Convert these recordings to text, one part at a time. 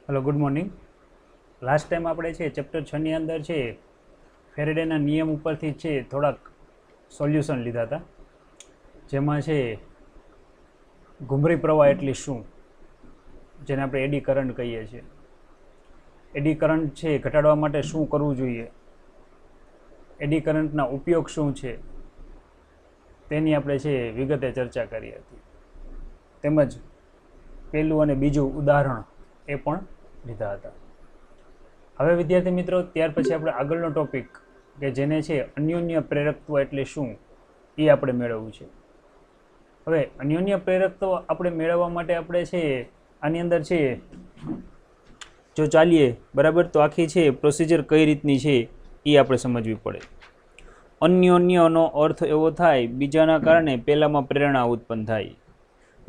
Hello, good morning. Last time આપણે છે chapter 6 ની અંદર છે ફેરેડેના નિયમ ઉપરથી છે થોડાક સોલ્યુશન લીધા હતા, જેમાં છે ઘુમરી પ્રવાહ એટલે શું, જેને આપણે એડી કરંટ કહીએ છીએ. એડી કરંટ છે ઘટાડવા માટે શું કરવું જોઈએ, એડી કરંટના ઉપયોગ શું છે, તેની આપણે છે વિગતે ચર્ચા કરી હતી. તેમજ પહેલું અને બીજું ઉદાહરણ એ પણ લીધા હતા. હવે વિદ્યાર્થી મિત્રો, ત્યાર પછી આપણે આગળનો ટોપિક કે જેને છે અન્યોન્ય પ્રેરકત્વ એટલે શું એ આપણે મેળવવું છે. હવે અન્યોન્ય પ્રેરકત્વ આપણે મેળવવા માટે આપણે છે આની અંદર છે જો ચાલીએ બરાબર, તો આખી છે પ્રોસિજર કઈ રીતની છે એ આપણે સમજવી પડે. અન્યોન્યનો અર્થ એવો થાય બીજાના કારણે પહેલામાં પ્રેરણા ઉત્પન્ન થાય.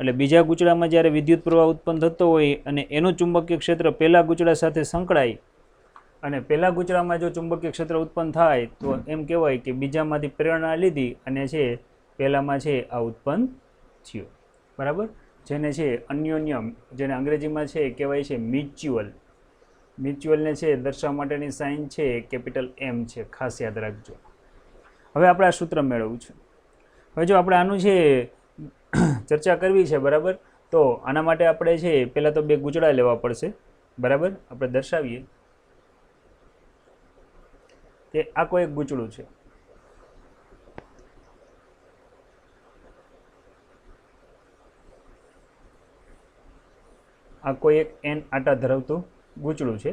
એટલે બીજા ગૂંચળામાં જ્યારે વિદ્યુત પ્રવાહ ઉત્પન્ન થતો હોય અને એનું ચુંબકીય ક્ષેત્ર પહેલા ગૂંચળા સાથે સંકળાય અને પહેલા ગૂંચળામાં જો ચુંબકીય ક્ષેત્ર ઉત્પન્ન થાય તો એમ કહેવાય કે બીજામાંથી પ્રેરણા લીધી અને છે પહેલામાં છે આ ઉત્પન્ન થયું. બરાબર, જેને છે અન્યોન્ય, જેને અંગ્રેજીમાં છે કહેવાય છે મ્યુચ્યુઅલ. મ્યુચ્યુઅલને છે દર્શાવવા માટેની સાઇન છે કેપિટલ M છે, ખાસ યાદ રાખજો. હવે આપણે આ સૂત્ર મેળવવું છે. હવે જો આપણે આનું છે ચર્ચા કરવી છે બરાબર, તો આના માટે આપણે છે પહેલાં તો બે ગૂંચળા લેવા પડશે. બરાબર, આપણે દર્શાવીએ કે આ કોઈ એક ગૂંચળું છે. આ કોઈ એક N આટા ધરાવતું ગૂંચળું છે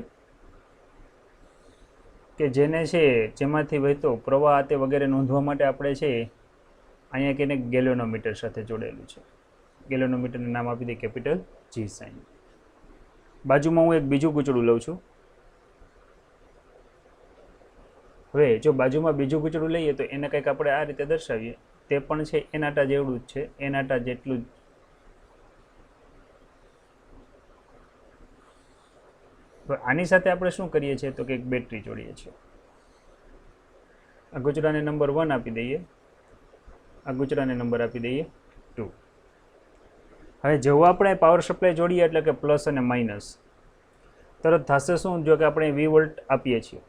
કે જેને છે જેમાંથી વહેતો પ્રવાહ તે વગેરે નોંધવા માટે આપણે છે અહીંયા કે ગેલ્વેનોમીટર સાથે જોડેલું છે. ગેલ્વેનોમીટરનું નામ આપી દે કેપિટલ G સાઇન. બાજુમાં હું એક બીજું ગૂંચળું લઉં છું. હવે જો બાજુમાં બીજું ગૂંચળું લઈએ તો એને કંઈક આપણે આ રીતે દર્શાવીએ. તે પણ છે એન આટા જેવડું જ છે, એન આટા જેટલું જ. આની સાથે આપણે શું કરીએ છીએ તો કે એક બેટરી જોડીએ છીએ. આ ગૂંચળાને નંબર 1 આપી દઈએ, આ ગૂંચળાને નંબર આપી દઈએ 2. હવે જેવું આપણે પાવર સપ્લાય જોડીએ એટલે કે પ્લસ અને માઇનસ, તરત થશે શું, જો કે આપણે V વોલ્ટ આપીએ છીએ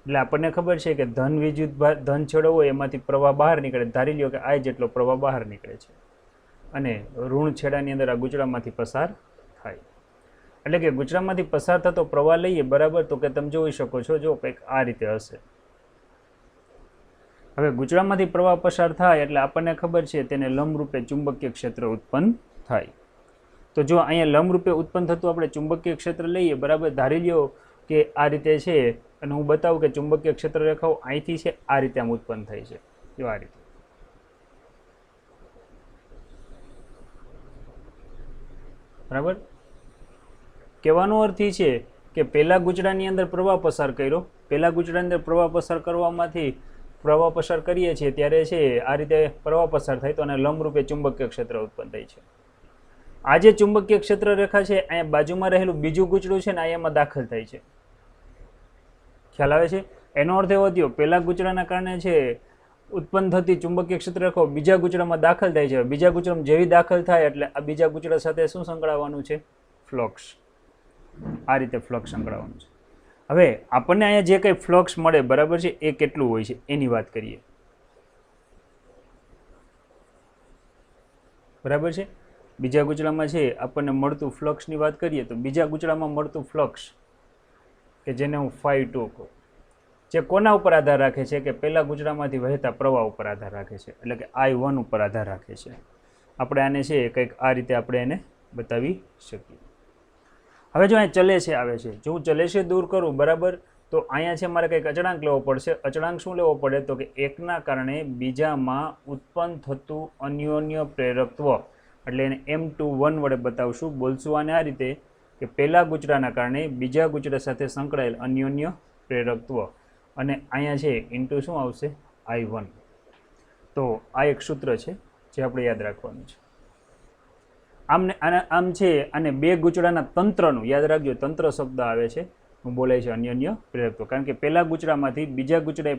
એટલે આપણને ખબર છે કે ધન વિદ્યુત ધન છેડો હોય એમાંથી પ્રવાહ બહાર નીકળે. ધારી લ્યો કે I જેટલો પ્રવાહ બહાર નીકળે છે અને ઋણ છેડાની અંદર આ ગૂંચળામાંથી પસાર થાય. એટલે કે ગૂંચળામાંથી પસાર થતો પ્રવાહ લઈએ બરાબર, તો કે તમે જોઈ શકો છો જો કંઈક આ રીતે હશે. હવે ગૂંચળામાંથી પ્રવાહ પસાર થાય એટલે આપણને ખબર છે તેને લંબરૂપે ચુંબકીય ક્ષેત્ર ઉત્પન્ન થાય. તો જો અહીંયા લંબરૂપે ઉત્પન્ન થતું આપણે ચુંબકીય ક્ષેત્ર લઈએ બરાબર, ધારી લ્યો કે આ રીતે છે અને હું બતાવું કે ચુંબકીય ક્ષેત્ર રેખાઓ અહીંથી છે આ રીતે આમ ઉત્પન્ન થાય છે. જો આ રીતે બરાબર. કહેવાનો અર્થ એ છે કે પહેલા ગૂંચળાની અંદર પ્રવાહ પસાર કર્યો, પહેલા ગૂંચળાની અંદર પ્રવાહ પસાર કરવામાંથી પ્રવાહ પસાર કરીએ છીએ ત્યારે છે આ રીતે પ્રવાહ પસાર થાય તો અને લંબરૂપે ચુંબકીય ક્ષેત્ર ઉત્પન્ન થાય છે. આ જે ચુંબકીય ક્ષેત્ર રેખા છે અહીંયા બાજુમાં રહેલું બીજું ગૂંચળું છે ને એમાં દાખલ થાય છે. ખ્યાલ આવે છે? એનો અર્થ એવો થયો પહેલા ગૂંચળાના કારણે છે ઉત્પન્ન થતી ચુંબકીય ક્ષેત્ર રેખાઓ બીજા ગૂંચળામાં દાખલ થાય છે. બીજા ગૂંચળામાં જેવી દાખલ થાય એટલે આ બીજા ગૂંચળા સાથે શું સંકળાવવાનું છે? ફ્લક્સ. આ રીતે ફ્લક્સ સંકળાવવાનું છે. હવે આપણને અહીંયા જે કંઈ ફ્લક્સ મળે બરાબર છે એ કેટલું હોય છે એની વાત કરીએ. બરાબર છે, બીજા ગૂંચળામાં છે આપણને મળતું ફ્લક્સની વાત કરીએ તો બીજા ગૂંચળામાં મળતું ફ્લક્સ કે જેને હું φ2 કહું, જે કોના ઉપર આધાર રાખે છે કે પહેલા ગૂંચળામાંથી વહેતા પ્રવાહ ઉપર આધાર રાખે છે. એટલે કે I1 ઉપર આધાર રાખે છે. આપણે આને છે કંઈક આ રીતે આપણે એને બતાવી શકીએ. હવે જો અહીંયા ચલે છે આવે છે, જો હું ચલે છે દૂર કરું બરાબર, તો અહીંયા છે મારે કંઈક અચળાંક લેવો પડશે. અચળાંક શું લેવો પડે તો કે એકના કારણે બીજામાં ઉત્પન્ન થતું અન્યોન્ય પ્રેરકત્વ, એટલે એને M21 વડે બતાવશું. બોલશું આને આ રીતે કે પહેલા ગૂંચળાના કારણે બીજા ગૂંચળા સાથે સંકળાયેલ અન્યોન્ય પ્રેરકત્વ, અને અહીંયા છે ઇન્ટુ શું આવશે? I1. તો આ એક સૂત્ર છે જે આપણે યાદ રાખવાનું છે. આમ છે અને બે ગૂંચળાના તંત્રનું યાદ રાખજો, તંત્ર શબ્દ આવે છે હું બોલાય છે અન્યોન્ય પ્રેરકત્વ, કારણ કે પહેલા ગૂંચળામાંથી બીજા ગૂંચળાએ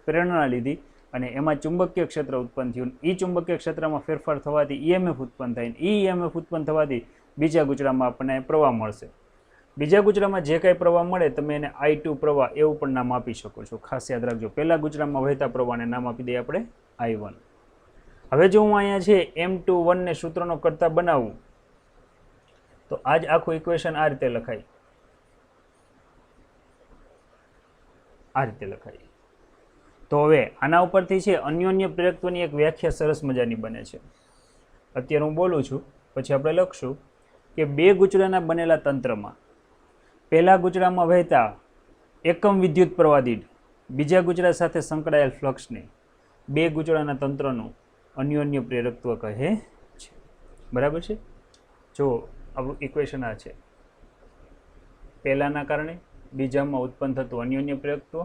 પ્રેરણા લીધી અને એમાં ચુંબકીય ક્ષેત્ર ઉત્પન્ન થયું. એ ચુંબકીય ક્ષેત્રમાં ફેરફાર થવાથી EMF ઉત્પન્ન થાય, EMF ઉત્પન્ન થવાથી બીજા ગૂંચળામાં આપણને પ્રવાહ મળશે. બીજા ગુજરામાં જે કાંઈ પ્રવાહ મળે તમે એને I2 પ્રવાહ એવું પણ નામ આપી શકો છો. ખાસ યાદ રાખજો, પહેલા ગુજરામાં વહેતા પ્રવાહને નામ આપી દઈએ આપણે I1. હવે જો હું અહીંયા છે M21 ને સૂત્રનો કરતા બનાવું તો આ જ આખું ઇક્વેશન આ રીતે લખાય, આ રીતે લખાય. તો હવે આના ઉપરથી છે અન્યોન્ય પ્રેરકત્વની એક વ્યાખ્યા સરસ મજાની બને છે. અત્યારે હું બોલું છું, પછી આપણે લખશું કે બે ગુચડાના બનેલા તંત્રમાં પહેલા ગુચડામાં વહેતા એકમ વિદ્યુત પ્રવાહ દીઠ બીજા ગુચડા સાથે સંકળાયેલ ફ્લક્સને બે ગુચડાના તંત્રનું અન્યોન્ય પ્રેરકત્વ કહે છે. બરાબર છે? જો આપણું ઇક્વેશન આ છે, પહેલાના કારણે બીજામાં ઉત્પન્ન થતું અન્યોન્ય પ્રેરકત્વ,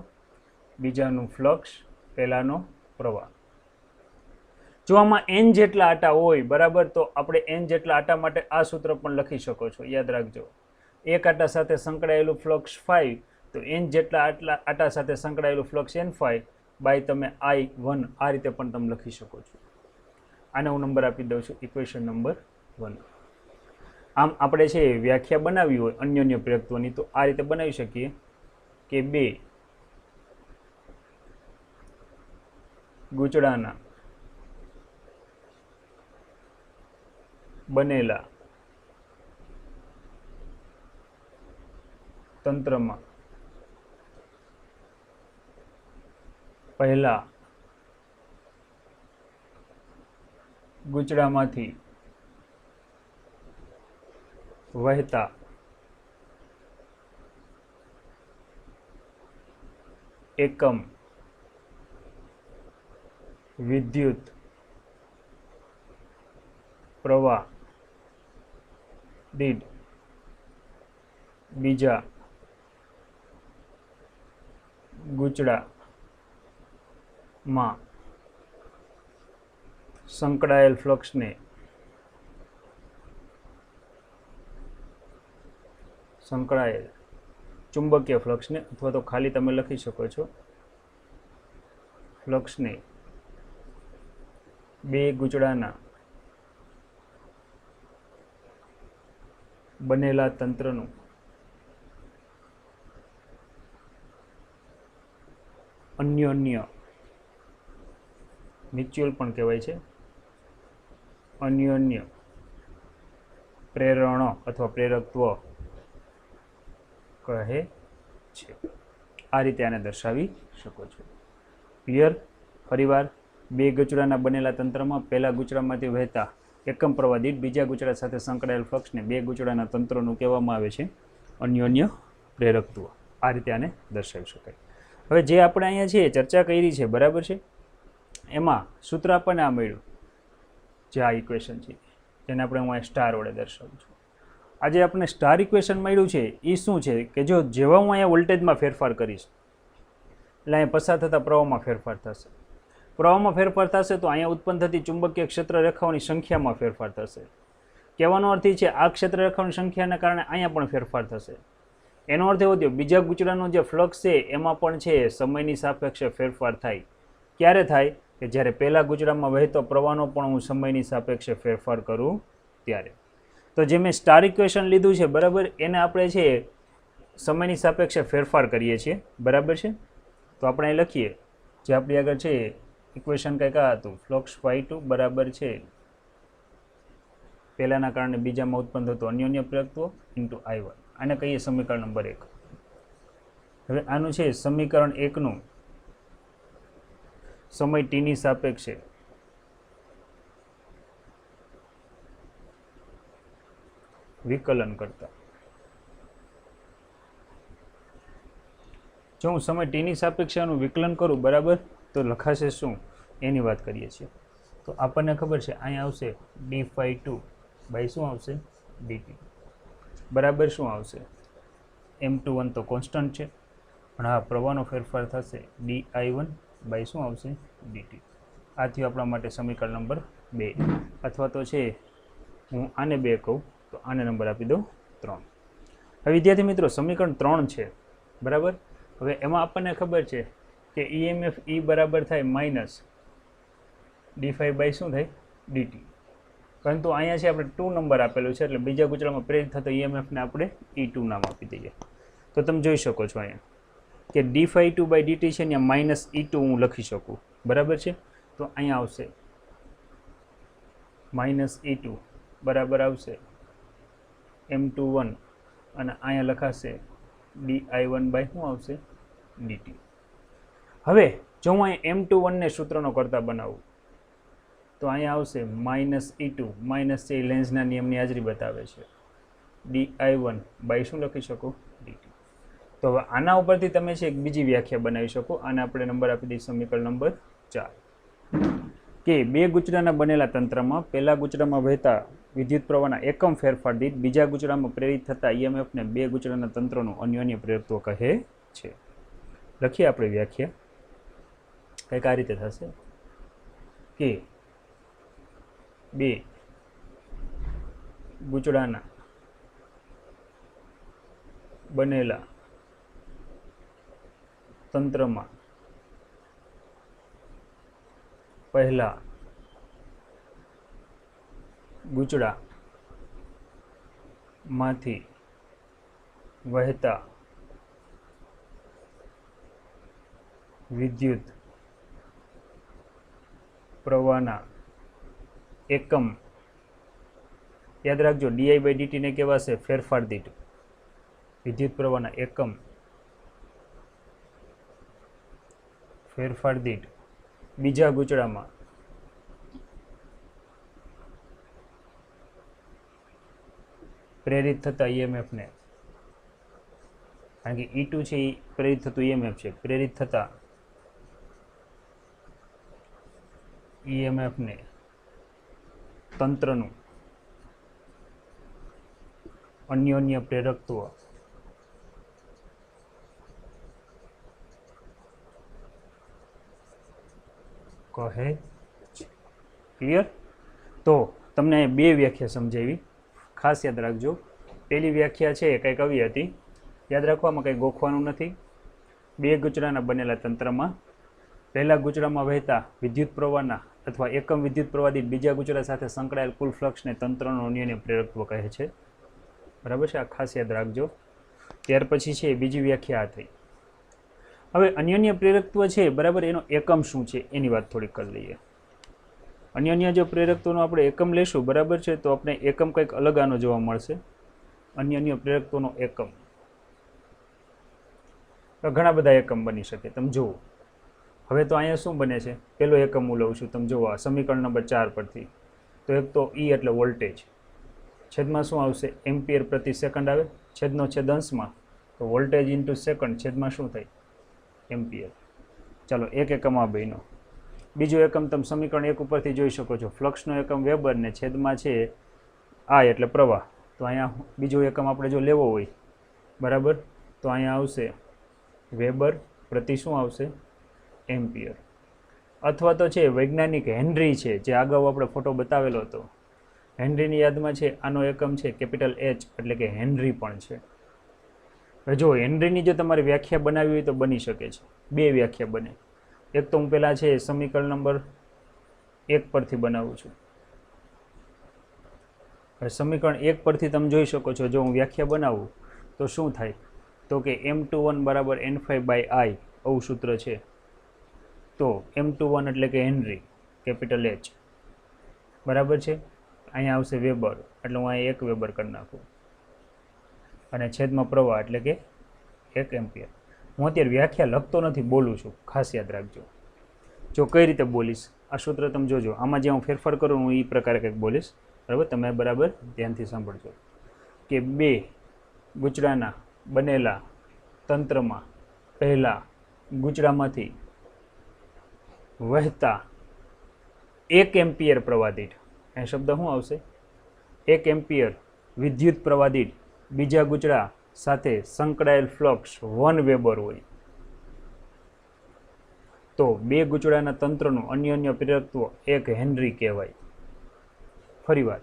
બીજાનું ફ્લક્સ, પહેલાનો પ્રવાહ. જો આમાં n જેટલા આટા હોય, બરાબર, તો આપણે n જેટલા આટા માટે આ સૂત્ર પણ લખી શકો છો. યાદ રાખજો, એક આટા સાથે સંકળાયેલું ફ્લક્સ phi, તો n જેટલા આટા સાથે સંકળાયેલું ફ્લક્સ n5 બાય તમે I1 આ રીતે પણ તમે લખી શકો છો. આને હું નંબર આપી દઉં છું ઇક્વેશન નંબર 1. આમ આપણે છે વ્યાખ્યા બનાવી હોય અન્યોન્ય પ્રેરકત્વની તો આ રીતે બનાવી શકીએ કે બે ગુચડાના બનેલા તંત્રમાં પહેલા ગુચડામાંથી વહેતા એકમ વિદ્યુત પ્રવાહ દીઠ બીજા ગુચડામાં સંકળાયેલ ફ્લક્સને સંકળાયેલ ચુંબકીય ફ્લક્સને અથવા તો ખાલી તમે લખી શકો છો ફ્લક્સને બે ગુચડાના બનેલા તંત્રનું અન્યોન્ય મ્યુચ્યુઅલ પણ કહેવાય છે, અન્યોન્ય પ્રેરણ અથવા પ્રેરકત્વ કહે છે. આ રીતે આને દર્શાવી શકો છો. ક્લિયર? ફરીવાર, બે ગુચડાના બનેલા તંત્રમાં પહેલા ગુચડામાંથી વહેતા એકમ પ્રવાહ દીઠ બીજા ગુચડા સાથે સંકળાયેલ ફ્લક્સને બે ગુચડાના તંત્રોનું કહેવામાં આવે છે અન્યોન્ય પ્રેરકત્વ. આ રીતે આને દર્શાવી શકાય. હવે જે આપણે અહીંયા છે ચર્ચા કરી છે, બરાબર છે, એમાં સૂત્ર આપણને આ મળ્યું, જે આ ઇક્વેશન છે જેને આપણે હું સ્ટાર વડે દર્શાવું છું. આ જે આપણે સ્ટાર ઇક્વેશન મળ્યું છે એ શું છે કે જો જેવા હું અહીંયા વોલ્ટેજમાં ફેરફાર કરીશ એટલે અહીંયા પસાર થતા પ્રવાહમાં ફેરફાર થશે. પ્રવાહમાં ફેરફાર થશે તો અહીંયા ઉત્પન્ન થતી ચુંબકીય ક્ષેત્ર રેખાઓની સંખ્યામાં ફેરફાર થશે. કહેવાનો અર્થ એ છે આ ક્ષેત્ર રેખાઓની સંખ્યાના કારણે અહીંયા પણ ફેરફાર થશે. એનો અર્થ એવો થયો બીજા ગુચડાનો જે ફ્લક્સ છે એમાં પણ છે સમયની સાપેક્ષે ફેરફાર થાય. ક્યારે થાય? કે જ્યારે પહેલા ગુચડામાં વહેતો પ્રવાહનો પણ હું સમયની સાપેક્ષે ફેરફાર કરું ત્યારે. તો જે મેં સ્ટાર ઇક્વેશન લીધું છે, બરાબર, એને આપણે છે સમયની સાપેક્ષે ફેરફાર કરીએ છીએ, બરાબર છે. તો આપણે અહીં લખીએ, જે આપણી આગળ છે ઇક્વેશન કંઈક આ હતું, ફ્લક્સ phi2 બરાબર છે પહેલાના કારણે બીજામાં ઉત્પન્ન થતું અન્યોન્ય પ્રેરકત્વ ઇન્ટુ I1. આને કહીએ સમીકરણ નંબર 1. હવે આનું છે સમીકરણ 1 નું સમય t ની સાપેક્ષે વિકલન કરતા, જો હું સમય t ની સાપેક્ષે આનું વિકલન કરું, બરાબર, તો લખાશે શું એની વાત કરીએ છીએ. તો આપણને ખબર છે અહીંયા આવશે d∅2 બાય શું આવશે dt, બરાબર શું આવશે M21 તો કોન્સ્ટન્ટ છે પણ હા પ્રવાહનો ફેરફાર થશે di1 બાય શું આવશે dt. આ થયું આપણા માટે સમીકરણ નંબર 2, અથવા તો છે હું આને 2 કહું તો આને નંબર આપી દઉં 3. હવે વિદ્યાર્થી મિત્રો સમીકરણ 3 છે, બરાબર. હવે એમાં આપણને ખબર છે કે EMF E બરાબર થાય માઇનસ d∅ બાય શું થાય dt. પરંતુ અહીંયા છે આપણે 2 નંબર આપેલું છે એટલે બીજા ગુચડામાં પ્રેરિત થતો ઈએમએફને આપણે E2 નામ આપી દઈએ. તો તમે જોઈ શકો છો અહીંયા કે d∅2/dt છે ને -E2 હું લખી શકું, બરાબર છે. તો અહીંયા આવશે -E2 બરાબર આવશે M21 અને અહીંયા લખાશે di1 શું આવશે dt. હવે જો હું અહીં M21 ને સૂત્રનો કરતા બનાવું તો અહીંયા આવશે -E2 માઇનસ છે લેન્ઝના નિયમની હાજરી બતાવે છે di1 શું લખી શકો dt. તો હવે આના ઉપરથી તમે છે એક બીજી વ્યાખ્યા બનાવી શકો. આને આપણે નંબર આપી દઈએ સમીકરણ નંબર 4 કે બે ગુચડાના બનેલા તંત્રમાં પહેલા ગુચડામાં વહેતા વિદ્યુત પ્રવાહના એકમ ફેરફાર દીઠ બીજા ગુચડામાં પ્રેરિત થતા ઈએમએફને બે ગુચડાના તંત્રનું અન્યોન્ય પ્રેરકત્વ કહે છે. લખીએ આપણે વ્યાખ્યા કંઈક આ રીતે થશે કે બે ગુચડાના બનેલા તંત્રમાં પહેલા ગુચડામાંથી વહેતા વિદ્યુત પ્રવાહના એકમ, યાદ રાખજો di/dt ને કહેવાશે ફેરફાર દીઠ વિદ્યુત પ્રવાહના એકમ ફેરફાર દીઠ બીજા ગુચડામાં પ્રેરિત થતા ઈએમએફને, કારણ કે E2 છે એ પ્રેરિત થતું ઈએમએફ છે, પ્રેરિત થતા ઈએમએફને તંત્રનું અન્યોન્ય પ્રેરકત્વ કહે છે. ક્લિયર? તો તમને બે વ્યાખ્યા સમજાવી, ખાસ યાદ રાખજો. પહેલી વ્યાખ્યા છે કંઈક આવી હતી, યાદ રાખવામાં કંઈ ગોખવાનું નથી. બે ગુચડાના બનેલા તંત્રમાં પહેલા ગુચડામાં વહેતા વિદ્યુત પ્રવાહના અથવા એકમ વિદ્યુત પ્રવાહથી બીજા ગુચડા સાથે સંકળાયેલ કુલ ફ્લક્સને તંત્રનું અન્યોન્ય પ્રેરકત્વ કહે છે. બરાબર છે? આ ખાસ યાદ રાખજો. ત્યાર પછી છે બીજી વ્યાખ્યા આ થઈ. હવે અન્યોન્ય પ્રેરકત્વ છે, બરાબર, એનો એકમ શું છે એની વાત થોડીક કરી લઈએ. અન્યોન્ય જો પ્રેરકત્વનો આપણે એકમ લેશું, બરાબર છે, તો આપણે એકમ કંઈક અલગ આનો જોવા મળશે. અન્યોન્ય પ્રેરકત્વનો એકમ ઘણા બધા એકમ બની શકે, તમે જુઓ. હવે તો અહીંયા શું બને છે, પહેલો એકમ હું લઉં છું, તમે જુઓ આ સમીકરણ નંબર 4 પરથી. તો એક તો E એટલે વોલ્ટેજ, છેદમાં શું આવશે એમ્પિયર પ્રતિ સેકન્ડ આવે, છેદનો છેદ અંશમાં, તો વોલ્ટેજ ઇન્ટુ સેકન્ડ છેદમાં શું થાય એમ્પિયર. ચાલો એક એકમ આ બન્યો. બીજો એકમ તમે સમીકરણ 1 ઉપરથી જોઈ શકો છો, ફ્લક્સનો એકમ વેબર ને છેદમાં છે આ એટલે પ્રવાહ. તો અહીંયા બીજો એકમ આપણે જો લેવો હોય, બરાબર, તો અહીંયા આવશે વેબર પ્રતિ શું આવશે એમ્પિયર. અથવા તો છે વૈજ્ઞાનિક હેનરી છે, જે અગાઉ આપણે ફોટો બતાવેલો હતો, હેનરીની યાદમાં છે આનો એકમ છે કેપિટલ H એટલે કે હેનરી પણ છે. હવે જો હેનરીની જો તમારે વ્યાખ્યા બનાવવી હોય તો બની શકે છે, બે વ્યાખ્યા બને. એક તો હું પહેલાં છે સમીકરણ નંબર 1 પરથી બનાવું છું. હવે સમીકરણ 1 પરથી તમે જોઈ શકો છો, જો હું વ્યાખ્યા બનાવું તો શું થાય, તો કે M21 બરાબર N∅/I આવું સૂત્ર છે. તો M21 એટલે કે હેનરી કેપિટલ H, બરાબર છે. અહીંયા આવશે વેબર એટલે હું અહીંયા 1 વેબર કરી નાખું, અને છેદમાં પ્રવાહ એટલે કે 1 એમ્પિયર. હું અત્યારે વ્યાખ્યા લખતો નથી, બોલું છું, ખાસ યાદ રાખજો. જો કઈ રીતે બોલીશ આ સૂત્ર તમે જોજો, આમાં જે હું ફેરફાર કરું હું એ પ્રકારે કંઈક બોલીશ, બરાબર. તમે બરાબર ધ્યાનથી સાંભળજો કે બે ગુચડાના બનેલા તંત્રમાં પહેલા ગુચડામાંથી વહેતા 1 એમ્પિયર પ્રવાહ દીઠ, એ શબ્દ શું આવશે 1 એમ્પિયર વિદ્યુત પ્રવાહ દીઠ બીજા ગુચડા સાથે સંકળાયેલ ફ્લક્સ 1 વેબર હોય તો બે ગુચડાના તંત્રનું અન્યોન્ય પ્રેરકત્વ 1 હેનરી કહેવાય. ફરીવાર,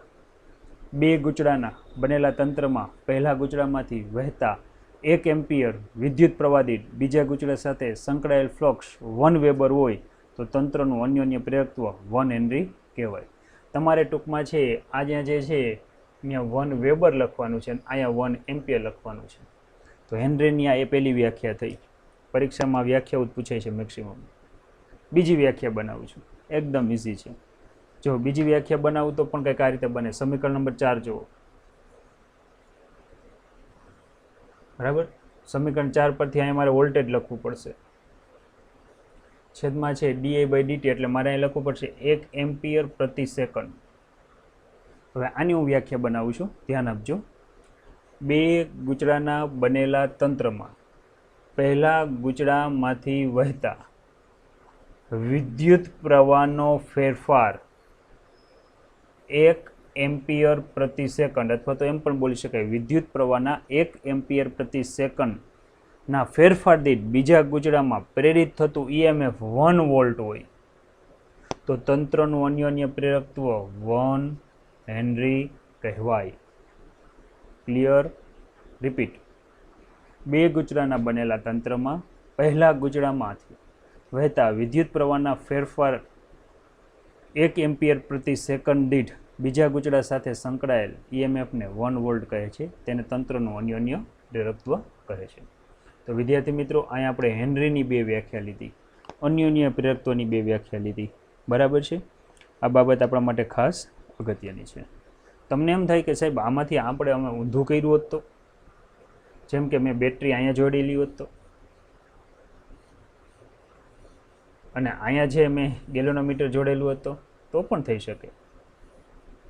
બે ગુચડાના બનેલા તંત્રમાં પહેલા ગુચડામાંથી વહેતા 1 એમ્પિયર વિદ્યુત પ્રવાહ દીઠ બીજા ગુચડા સાથે સંકળાયેલ ફ્લક્સ 1 વેબર હોય તો તંત્રનું અન્યોન્ય પ્રેરકત્વ 1 હેનરી કહેવાય. તમારે ટૂંકમાં છે અહીંયા જે છે અહીંયા 1 વેબર લખવાનું છે અને અહીંયા 1 એમ્પિયર લખવાનું છે. તો હેનરીની આ એ પહેલી વ્યાખ્યા થઈ. પરીક્ષામાં વ્યાખ્યાઓ પૂછાય છે મેક્સિમમ. બીજી વ્યાખ્યા બનાવું છું, એકદમ ઇઝી છે. જો બીજી વ્યાખ્યા બનાવું તો પણ કંઈક આ રીતે બને. સમીકરણ નંબર 4 જુઓ, બરાબર. સમીકરણ 4 પરથી અહીંયા મારે વોલ્ટેજ લખવું પડશે. છેદમાં છે di/dt, એટલે મારે અહીં લખવું પડશે 1 એમ્પિયર પ્રતિ સેકન્ડ. હવે આની હું વ્યાખ્યા બનાવું છું, ધ્યાન આપજો. બે ગૂંચળાના બનેલા તંત્રમાં પહેલા ગૂંચળામાંથી વહેતા વિદ્યુત પ્રવાહનો ફેરફાર 1 એમ્પિયર પ્રતિ સેકન્ડ, અથવા તો એમ પણ બોલી શકાય વિદ્યુત પ્રવાહના 1 એમ્પિયર પ્રતિ સેકન્ડના ફેરફાર દીઠ બીજા ગૂંચળામાં પ્રેરિત થતું EMF 1 વોલ્ટ હોય તો તંત્રનું અન્યોન્ય પ્રેરકત્વ 1 હેનરી કહેવાય. ક્લિયર? રિપીટ. બે ગૂંચળાના બનેલા તંત્રમાં પહેલા ગૂંચળામાંથી વહેતા વિદ્યુત પ્રવાહના ફેરફાર 1 એમ્પિયર પ્રતિ સેકન્ડ દીઠ બીજા ગૂંચળા સાથે સંકળાયેલ EMFને 1 વોલ્ટ કહે છે. તેને તંત્રનું અન્યોન્ય પ્રેરકત્વ કહે છે. તો વિદ્યાર્થી મિત્રો, અહીંયા આપણે હેનરીની બે વ્યાખ્યા લીધી, અન્યોન્ય પ્રેરકત્વની બે વ્યાખ્યા લીધી. બરાબર છે? આ બાબત આપણા માટે ખાસ અગત્યની છે. તમને એમ થાય કે સાહેબ આમાંથી અમે ઊંધું કર્યું હોત તો, જેમ કે મેં બેટરી અહીંયા જોડેલી હોત અને અહીંયા જે મેં ગેલોનોમીટર જોડેલું હતું તો પણ થઈ શકે.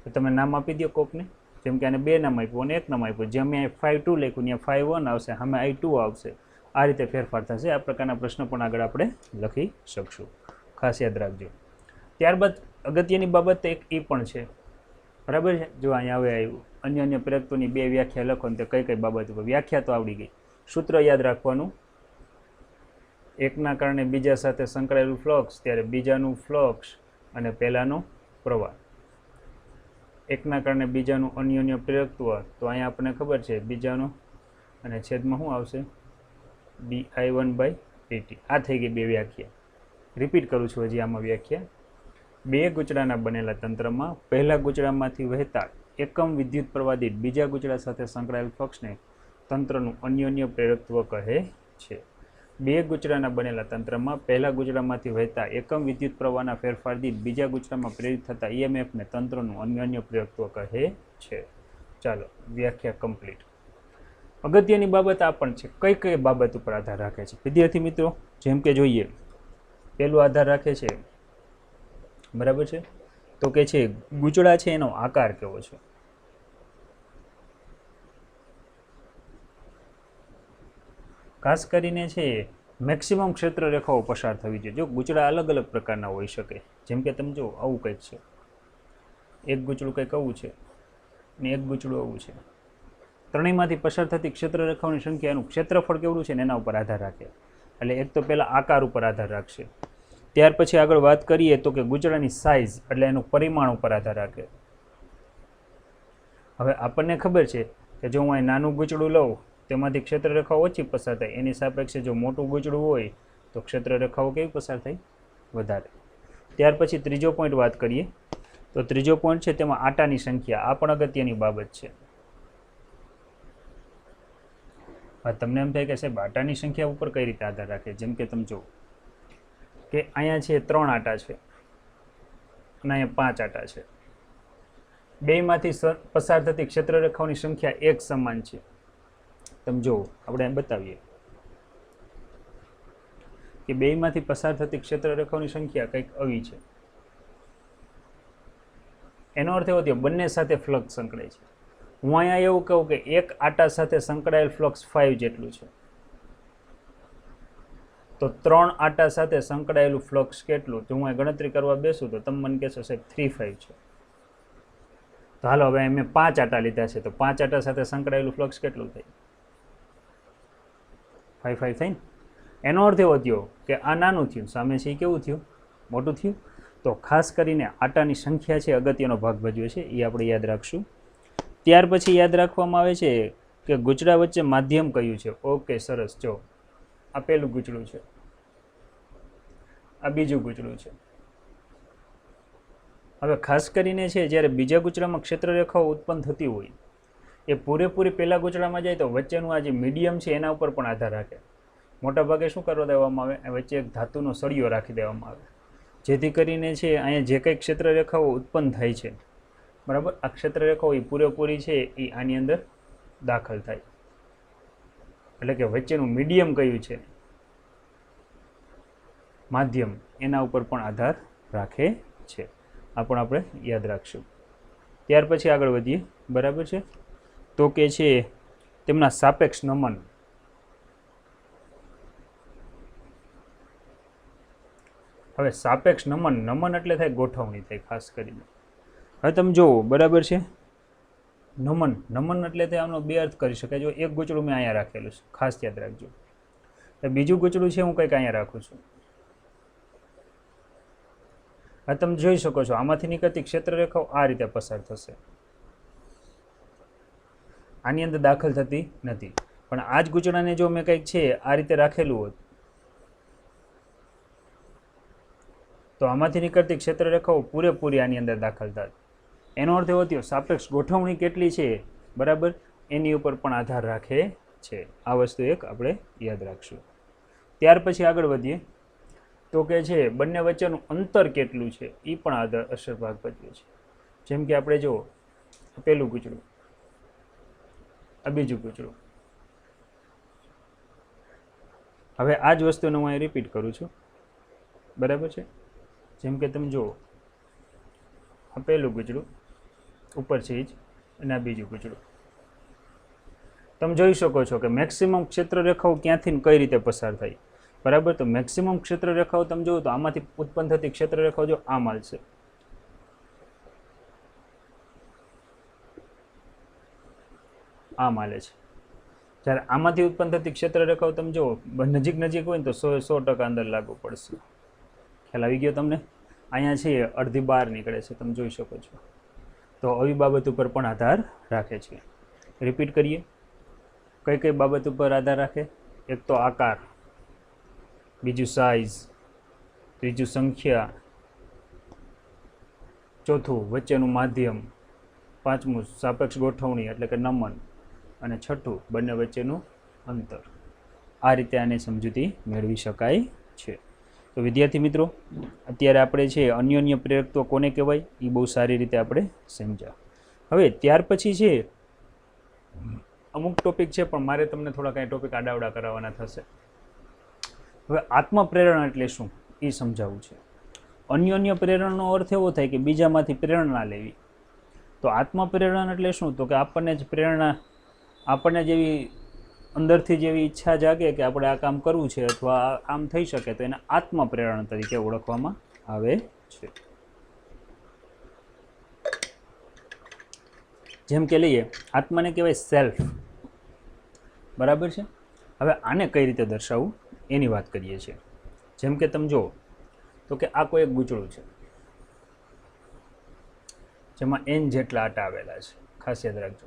તો તમે નામ આપી દો કોકને, જેમ કે આને 2 નામ આપ્યું અને 1 નામ આપ્યું. જ્યાં મેં 5.2 લખ્યું ત્યાં 5.1 આવશે, સામે I2 આવશે. આ રીતે ફેરફાર થશે. આ પ્રકારના પ્રશ્ન પણ આગળ આપણે લખી શકશું, ખાસ યાદ રાખજો. ત્યારબાદ અગત્યની બાબત એક એ પણ છે, બરાબર છે. જો અહીંયા હવે આવ્યું અન્યોન્ય પ્રેરકત્વની બે વ્યાખ્યા લખો ને તે કઈ કઈ બાબત ઉપર. વ્યાખ્યા તો આવડી ગઈ. સૂત્ર યાદ રાખવાનું, એકના કારણે બીજા સાથે સંકળાયેલું ફ્લક્સ ત્યારે બીજાનું ફ્લક્સ અને પહેલાનો પ્રવાહ. એકના કારણે બીજાનું અન્યોન્ય પ્રેરકત્વ, તો અહીંયા આપણને ખબર છે બીજાનું, અને છેદમાં શું આવશે di1/dt. આ થઈ ગઈ બે વ્યાખ્યા. રિપીટ કરું છું હજી આમાં વ્યાખ્યા. બે ગૂંચળાના બનેલા તંત્રમાં પહેલા ગૂંચળામાંથી વહેતા એકમ વિદ્યુત પ્રવાહ દીઠ બીજા ગૂંચળા સાથે સંકળાયેલ ફ્લક્સને તંત્રનું અન્યોન્ય પ્રેરકત્વ કહે છે. બે ગૂંચળાના બનેલા તંત્રમાં પહેલા ગૂંચળામાંથી વહેતા એકમ વિદ્યુત પ્રવાહના ફેરફાર દીઠ બીજા ગૂંચળામાં પ્રેરિત થતા EMFને તંત્રનું અન્યોન્ય પ્રેરકત્વ કહે છે. ચાલો, વ્યાખ્યા કમ્પ્લીટ. અગત્યની બાબત આ પણ છે, કઈ કઈ બાબત ઉપર આધાર રાખે છે વિદ્યાર્થી મિત્રો? જેમ કે જોઈએ, પહેલું આધાર રાખે છે, બરાબર છે, તો કે છે ગૂંચળા છે એનો આકાર કેવો છે. ખાસ કરીને છે મેક્સિમમ ક્ષેત્ર રેખાઓ પસાર થવી જોઈએ. જો ગૂંચળા અલગ અલગ પ્રકારના હોઈ શકે, જેમ કે તમે જો આવું કંઈક છે, એક ગૂંચળું કંઈક આવું છે ને એક ગૂંચળું આવું છે. ત્રણેયમાંથી પસાર થતી ક્ષેત્ર રેખાઓની સંખ્યા એનું ક્ષેત્રફળ કેવડું છે ને એના ઉપર આધાર રાખે. એટલે એક તો પહેલાં આકાર ઉપર આધાર રાખશે, ત્યાર પછી આગળ વાત કરીએ તો કે ગૂંચળાની સાઇઝ એટલે એનું પરિમાણ ઉપર આધાર રાખે. હવે આપણને ખબર છે કે જો હું અહીં નાનું ગૂંચળું લઉં તેમાંથી ક્ષેત્ર રેખાઓ ઓછી પસાર થાય, એની સાપેક્ષે જો મોટું ગૂંચળું હોય તો ક્ષેત્ર રેખાઓ કેવી પસાર થાય? વધારે. ત્યાર પછી ત્રીજો પોઈન્ટ વાત કરીએ તો ત્રીજો પોઈન્ટ છે તેમાં આટાની સંખ્યા. આ પણ અગત્યની બાબત છે. તમને એમ થાય કે સાહેબ આટાની સંખ્યા ઉપર કઈ રીતે આધાર રાખે? જેમ કે તમે જો કે અહીંયા છે 3 આટા છે અને અહીંયા 5 આટા છે. બેમાંથી પસાર થતી ક્ષેત્ર રેખાઓની સંખ્યા એક સમાન છે. તમે જો આપણે બતાવીએ કે બેમાંથી પસાર થતી ક્ષેત્ર રેખાઓની સંખ્યા કંઈક આવી છે. એનો અર્થ એવો થયો બંને સાથે ફ્લક્સ સંકળાય છે. હું અહીંયા એવું કહું કે એક આટા સાથે સંકળાયેલ ફ્લક્સ 5 જેટલું છે, તો 3 આટા સાથે સંકળાયેલું ફ્લક્સ કેટલું? જો હું ગણતરી કરવા બેસું તો તમે મને કહેશો સાહેબ 3-5 છે. તો હાલો હવે મેં 5 આટા લીધા છે, તો 5 આટા સાથે સંકળાયેલું ફ્લક્સ કેટલું થાય? 5 થાય ને. એનો અર્થ એવો થયો કે આ નાનું થયું, સામે છે એ કેવું થયું? મોટું થયું. તો ખાસ કરીને આટાની સંખ્યા છે અગત્યનો ભાગ ભજવે છે, એ આપણે યાદ રાખશું. ત્યાર પછી યાદ રાખવામાં આવે છે કે ગૂંચળા વચ્ચે માધ્યમ કયું છે. ઓકે, સરસ. જો આ પહેલું ગૂંચળું છે, આ બીજું ગૂંચળું છે. હવે ખાસ કરીને છે જ્યારે બીજા ગુચડામાં ક્ષેત્રરેખાઓ ઉત્પન્ન થતી હોય એ પૂરેપૂરી પહેલા ગુચડામાં જાય તો વચ્ચેનું આ જે મીડિયમ છે એના ઉપર પણ આધાર રાખે. મોટાભાગે શું કરવા દેવામાં આવે, વચ્ચે એક ધાતુનો સળિયો રાખી દેવામાં આવે, જેથી કરીને છે અહીંયા જે કંઈ ક્ષેત્રરેખાઓ ઉત્પન્ન થાય છે, બરાબર, આ ક્ષેત્રરેખાઓ એ પૂરેપૂરી છે એ આની અંદર દાખલ થાય. એટલે કે વચ્ચેનું મીડિયમ કયું છે, માધ્યમ, એના ઉપર પણ આધાર રાખે છે. આ પણ આપણે યાદ રાખશું. ત્યાર પછી આગળ વધીએ, બરાબર છે. તો કે છે તેમના સાપેક્ષ નમન. હવે સાપેક્ષ નમન, નમન એટલે થાય ગોઠવણી થાય ખાસ કરીને. હવે તમે જુઓ, બરાબર છે, નમન, નમન એટલે તે આનો બે અર્થ કરી શકાય. જો એક ગૂંચળું મેં અહીંયા રાખેલું છે, ખાસ યાદ રાખજો. બીજું ગૂંચળું છે હું કંઈક અહીંયા રાખું છું. હવે તમે જોઈ શકો છો આમાંથી નીકળતી ક્ષેત્રરેખાઓ આ રીતે પસાર થશે, આની અંદર દાખલ થતી નથી. પણ આ જ ગૂંચળાને જો મેં કંઈક છે આ રીતે રાખેલું હોત તો આમાંથી નીકળતી ક્ષેત્રરેખાઓ પૂરેપૂરી આની અંદર દાખલ થાય. એનો અર્થ એવો થયો સાપેક્ષ ગોઠવણી કેટલી છે, બરાબર, એની ઉપર પણ આધાર રાખે છે. આ વસ્તુ એક આપણે યાદ રાખશું. ત્યાર પછી આગળ વધીએ તો કે છે બંને વચ્ચેનું અંતર કેટલું છે એ પણ આધાર અસર ભાગ ભજવે છે. જેમ કે આપણે જુઓ, પહેલું ગૂંચળું, આ બીજું ગૂંચળું. હવે આ જ વસ્તુને હું અહીં રિપીટ કરું છું, બરાબર છે. જેમ કે તમે જુઓ, આ પહેલું ગૂંચળું ઉપર છે જ, અને આ બીજું ગૂંચળું. તમે જોઈ શકો છો કે મેક્સિમમ ક્ષેત્રરેખાઓ ક્યાંથી કઈ રીતે પસાર થાય, બરાબર. તો મેક્સિમમ ક્ષેત્રરેખાઓ તમે જુઓ તો આમાંથી ઉત્પન્ન થતી ક્ષેત્રરેખાઓ જો આ માલશે, આ માલે છે. જ્યારે આમાંથી ઉત્પન્ન થતી ક્ષેત્રરેખાઓ તમે જુઓ નજીક નજીક હોય ને તો 100% અંદર લાગુ પડશે. ખ્યાલ આવી ગયો તમને? અહીંયા છે અડધી બહાર નીકળે છે, તમે જોઈ શકો છો. તો આવી બાબત ઉપર પણ આધાર રાખે છે. રિપીટ કરીએ, કઈ કઈ બાબત ઉપર આધાર રાખે? એક તો આકાર, બીજું સાઇઝ, ત્રીજું સંખ્યા, ચોથું વચ્ચેનું માધ્યમ, પાંચમું સાપેક્ષ ગોઠવણી એટલે કે નમન, અને છઠ્ઠું બંને વચ્ચેનું અંતર. આ રીતે આને સમજૂતી મેળવી શકાય છે. તો વિદ્યાર્થી મિત્રો, અત્યારે આપણે છે અન્યોન્ય પ્રેરકત્વ કોને કહેવાય એ બહુ સારી રીતે આપણે સમજ્યા. હવે ત્યાર પછી છે અમુક ટોપિક છે પણ મારે તમને થોડા કાંઈ ટોપિક આડાવડા કરાવવાના થશે. હવે આત્મપ્રેરણા એટલે શું એ સમજાવવું છે. અન્યોન્ય પ્રેરણાનો અર્થ એવો થાય કે બીજામાંથી પ્રેરણા લેવી. તો આત્મપ્રેરણા એટલે શું? તો કે આપણને જ પ્રેરણા, આપણને જેવી અંદરથી જેવી ઈચ્છા જાગે કે આપણે આ કામ કરવું છે અથવા આ કામ થઈ શકે તો એને આત્મપ્રેરણા તરીકે ઓળખવામાં આવે છે. જેમ કે લઈએ, આત્માને કહેવાય સેલ્ફ, બરાબર છે. હવે આને કઈ રીતે દર્શાવવું એની વાત કરીએ છીએ. જેમ કે તમે જુઓ તો કે આ કોઈ એક ગૂંચળું છે જેમાં n જેટલા આટા આવેલા છે, ખાસ યાદ રાખજો.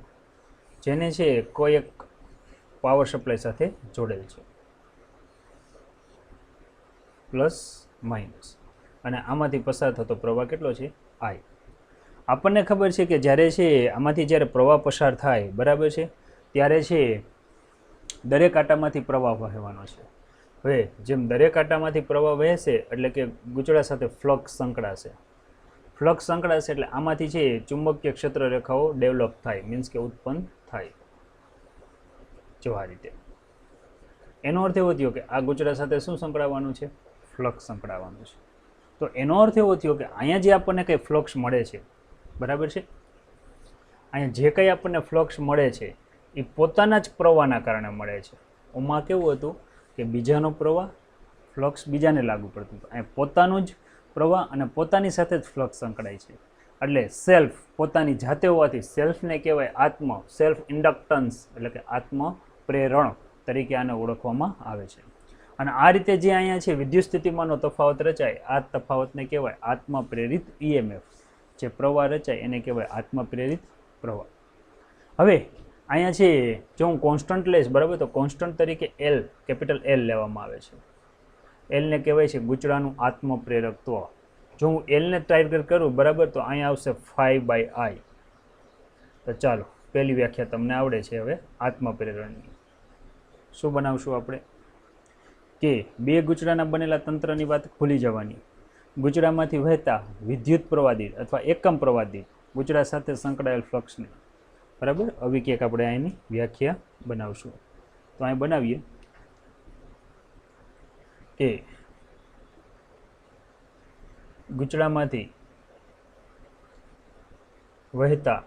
જેને છે કોઈ એક પાવર સપ્લાય સાથે જોડેલ છે, પ્લસ માઇનસ, અને આમાંથી પસાર થતો પ્રવાહ કેટલો છે? I. આપણને ખબર છે કે જ્યારે છે આમાંથી જ્યારે પ્રવાહ પસાર થાય, બરાબર છે, ત્યારે છે દરેક આટામાંથી પ્રવાહ વહેવાનો છે. હવે જેમ દરેક આટામાંથી પ્રવાહ વહેશે એટલે કે ગૂંચળા સાથે ફ્લક્સ સંકળાશે. ફ્લક્સ સંકળાશે એટલે આમાંથી છે ચુંબકીય ક્ષેત્રરેખાઓ ડેવલપ થાય, મીન્સ કે ઉત્પન્ન થાય. જો આ રીતે. એનો અર્થ એવો થયો કે આ ગૂંચળા સાથે શું સંકળાવવાનું છે? ફ્લક્સ સંકળાવવાનું છે. તો એનો અર્થ એવો થયો કે અહીંયા જે આપણને કંઈ ફ્લક્સ મળે છે, બરાબર છે, અહીંયા જે કંઈ આપણને ફ્લક્સ મળે છે એ પોતાના જ પ્રવાહના કારણે મળે છે. ઓમાં કેવું હતું કે બીજાનો પ્રવાહ, ફ્લક્સ બીજાને લાગુ પડતું હતું. અહીંયા પોતાનું જ પ્રવાહ અને પોતાની સાથે જ ફ્લક્સ સંકળાય છે. એટલે સેલ્ફ, પોતાની જાતે હોવાથી સેલ્ફને કહેવાય આત્મ, સેલ્ફ ઇન્ડક્ટન્સ એટલે કે આત્મ પ્રેરણ તરીકે આને ઓળખવામાં આવે છે. અને આ રીતે જે અહીંયા છે વિદ્યુત સ્થિતિમાનનો તફાવત રચાય, આ તફાવતને કહેવાય આત્મપ્રેરિત EMF. જે પ્રવાહ રચાય એને કહેવાય આત્મપ્રેરિત પ્રવાહ. હવે અહીંયા છે જો હું કોન્સ્ટન્ટ લઈશ, બરાબર, તો કોન્સ્ટન્ટ તરીકે L, કેપિટલ L લેવામાં આવે છે. Lને કહેવાય છે ગૂંચળાનું આત્મપ્રેરકત્વ. જો હું એલને ટાર્ગેટ કરું બરાબર તો અહીંયા આવશે 5/I. તો ચાલો પહેલી વ્યાખ્યા તમને આવડે છે હવે આત્મપ્રેરણની. શું બનાવશું આપણે કે બે ગુચડાના બનેલા તંત્રની વાત ભૂલી જવાની. ગુચડામાંથી વહેતા વિદ્યુત પ્રવાહ દીઠ અથવા એકમ પ્રવાહ દીઠ ગુચડા સાથે સંકળાયેલ ફ્લક્સને બરાબર આવી ક્યાંક આપણે અહીંની વ્યાખ્યા બનાવશું. તો અહીં બનાવીએ કે ગુચડામાંથી વહેતા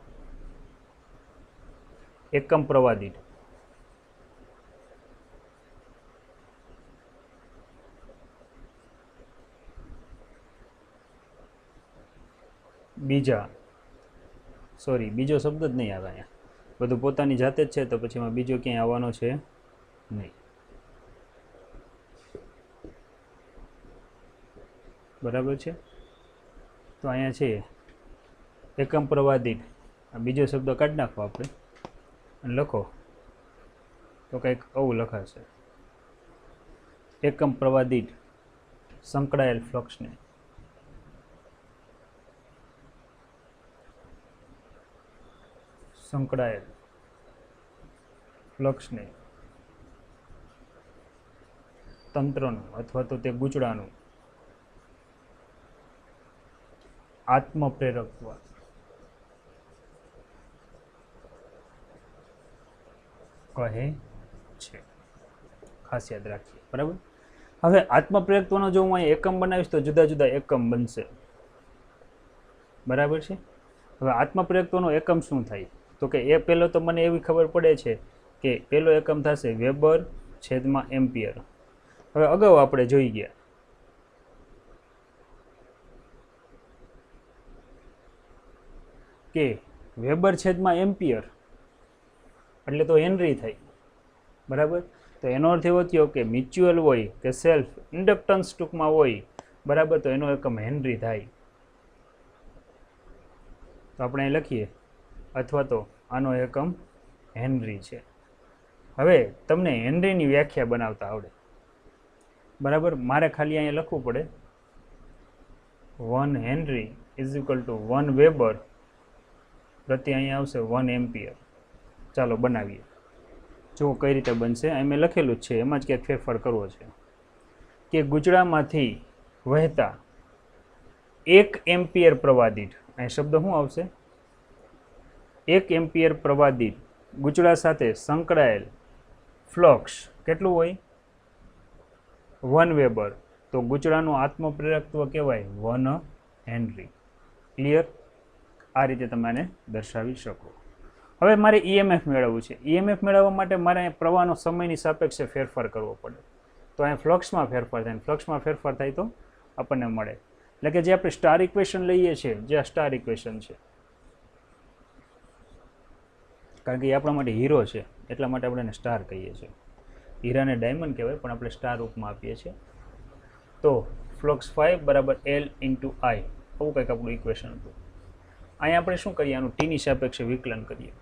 એકમ પ્રવાહ દીઠ બીજો શબ્દ જ નહીં આવે અહીંયા, બધું પોતાની જાતે જ છે તો પછી એમાં બીજો ક્યાંય આવવાનો છે નહીં. બરાબર છે. તો અહીંયા છે એકમ પ્રવાહ દીઠ, આ બીજો શબ્દ કાઢી નાખો આપણે અને લખો તો કંઈક આવું લખાશે, એકમ પ્રવાહ દીઠ સંકળાયેલ ફ્લક્સને તંત્રનું અથવા તો તે ગુચડાનું આત્મપ્રેરકત્વ કહે છે. ખાસ યાદ રાખીએ. બરાબર. હવે આત્મપ્રેરકત્વનો જો હું અહીં એકમ બનાવીશ તો જુદા જુદા એકમ બનશે. બરાબર છે. હવે આત્મપ્રેરકત્વનો એકમ શું થાય તો કે એ પહેલો તો મને એવી ખબર પડે છે કે પહેલો એકમ થશે વેબર છેદમાં એમ્પિયર. હવે અગાઉ આપણે જોઈ ગયા કે વેબર છેદમાં એમ્પિયર એટલે તો હેનરી થાય. બરાબર. તો એનો અર્થ એવો થયો કે મ્યુચ્યુઅલ હોય કે સેલ્ફ ઇન્ડક્ટન્સ ટૂંકમાં હોય બરાબર તો એનો એકમ હેનરી થાય. તો આપણે અહીં લખીએ અથવા તો આનો એકમ હેનરી છે. હવે તમને હેનરીની વ્યાખ્યા બનાવતા આવડે. બરાબર. મારે ખાલી અહીંયા લખવું પડે 1 henry is equal to 1 weber પ્રતિ અહીંયા આવશે 1 એમ્પિયર. ચાલો બનાવીએ, જુઓ કઈ રીતે બનશે. અહીં મેં લખેલું જ છે, એમાં જ ક્યાંક ફેરફાર કરવો છે કે ગુચડામાંથી વહેતા 1 એમ્પિયર પ્રવાહ દીઠ, અહીં શબ્દ શું આવશે 1 એમ્પિયર પ્રવાહ દીઠ ગુચડા સાથે સંકળાયેલ ફ્લક્સ કેટલું હોય 1 વેબર. તો ગુચડાનું આત્મપ્રેરકત્વ કહેવાય 1 હેનરી. ક્લિયર? આ રીતે તમે આને દર્શાવી શકો. હવે મારે EMF મેળવવું છે. EMF મેળવવા માટે મારે પ્રવાહનો સમયની સાપેક્ષે ફેરફાર કરવો પડે. તો અહીંયા ફ્લક્સમાં ફેરફાર થાય, ફ્લક્સમાં ફેરફાર થાય તો આપણને મળે. એટલે કે જે આપણે સ્ટાર ઇક્વેશન લઈએ છીએ, જે આ સ્ટાર ઇક્વેશન છે, કારણ કે એ આપણા માટે હીરો છે એટલા માટે આપણે એને સ્ટાર કહીએ છીએ. હીરાને ડાયમંડ કહેવાય પણ આપણે સ્ટાર રૂપમાં આપીએ છીએ. તો ફ્લક્સ 5 બરાબર L ઇન્ટુ I, આવું કંઈક આપણું ઇક્વેશન હતું. અહીંયા આપણે શું કરીએ, આનું ટીની સાપેક્ષે વિકલન કરીએ.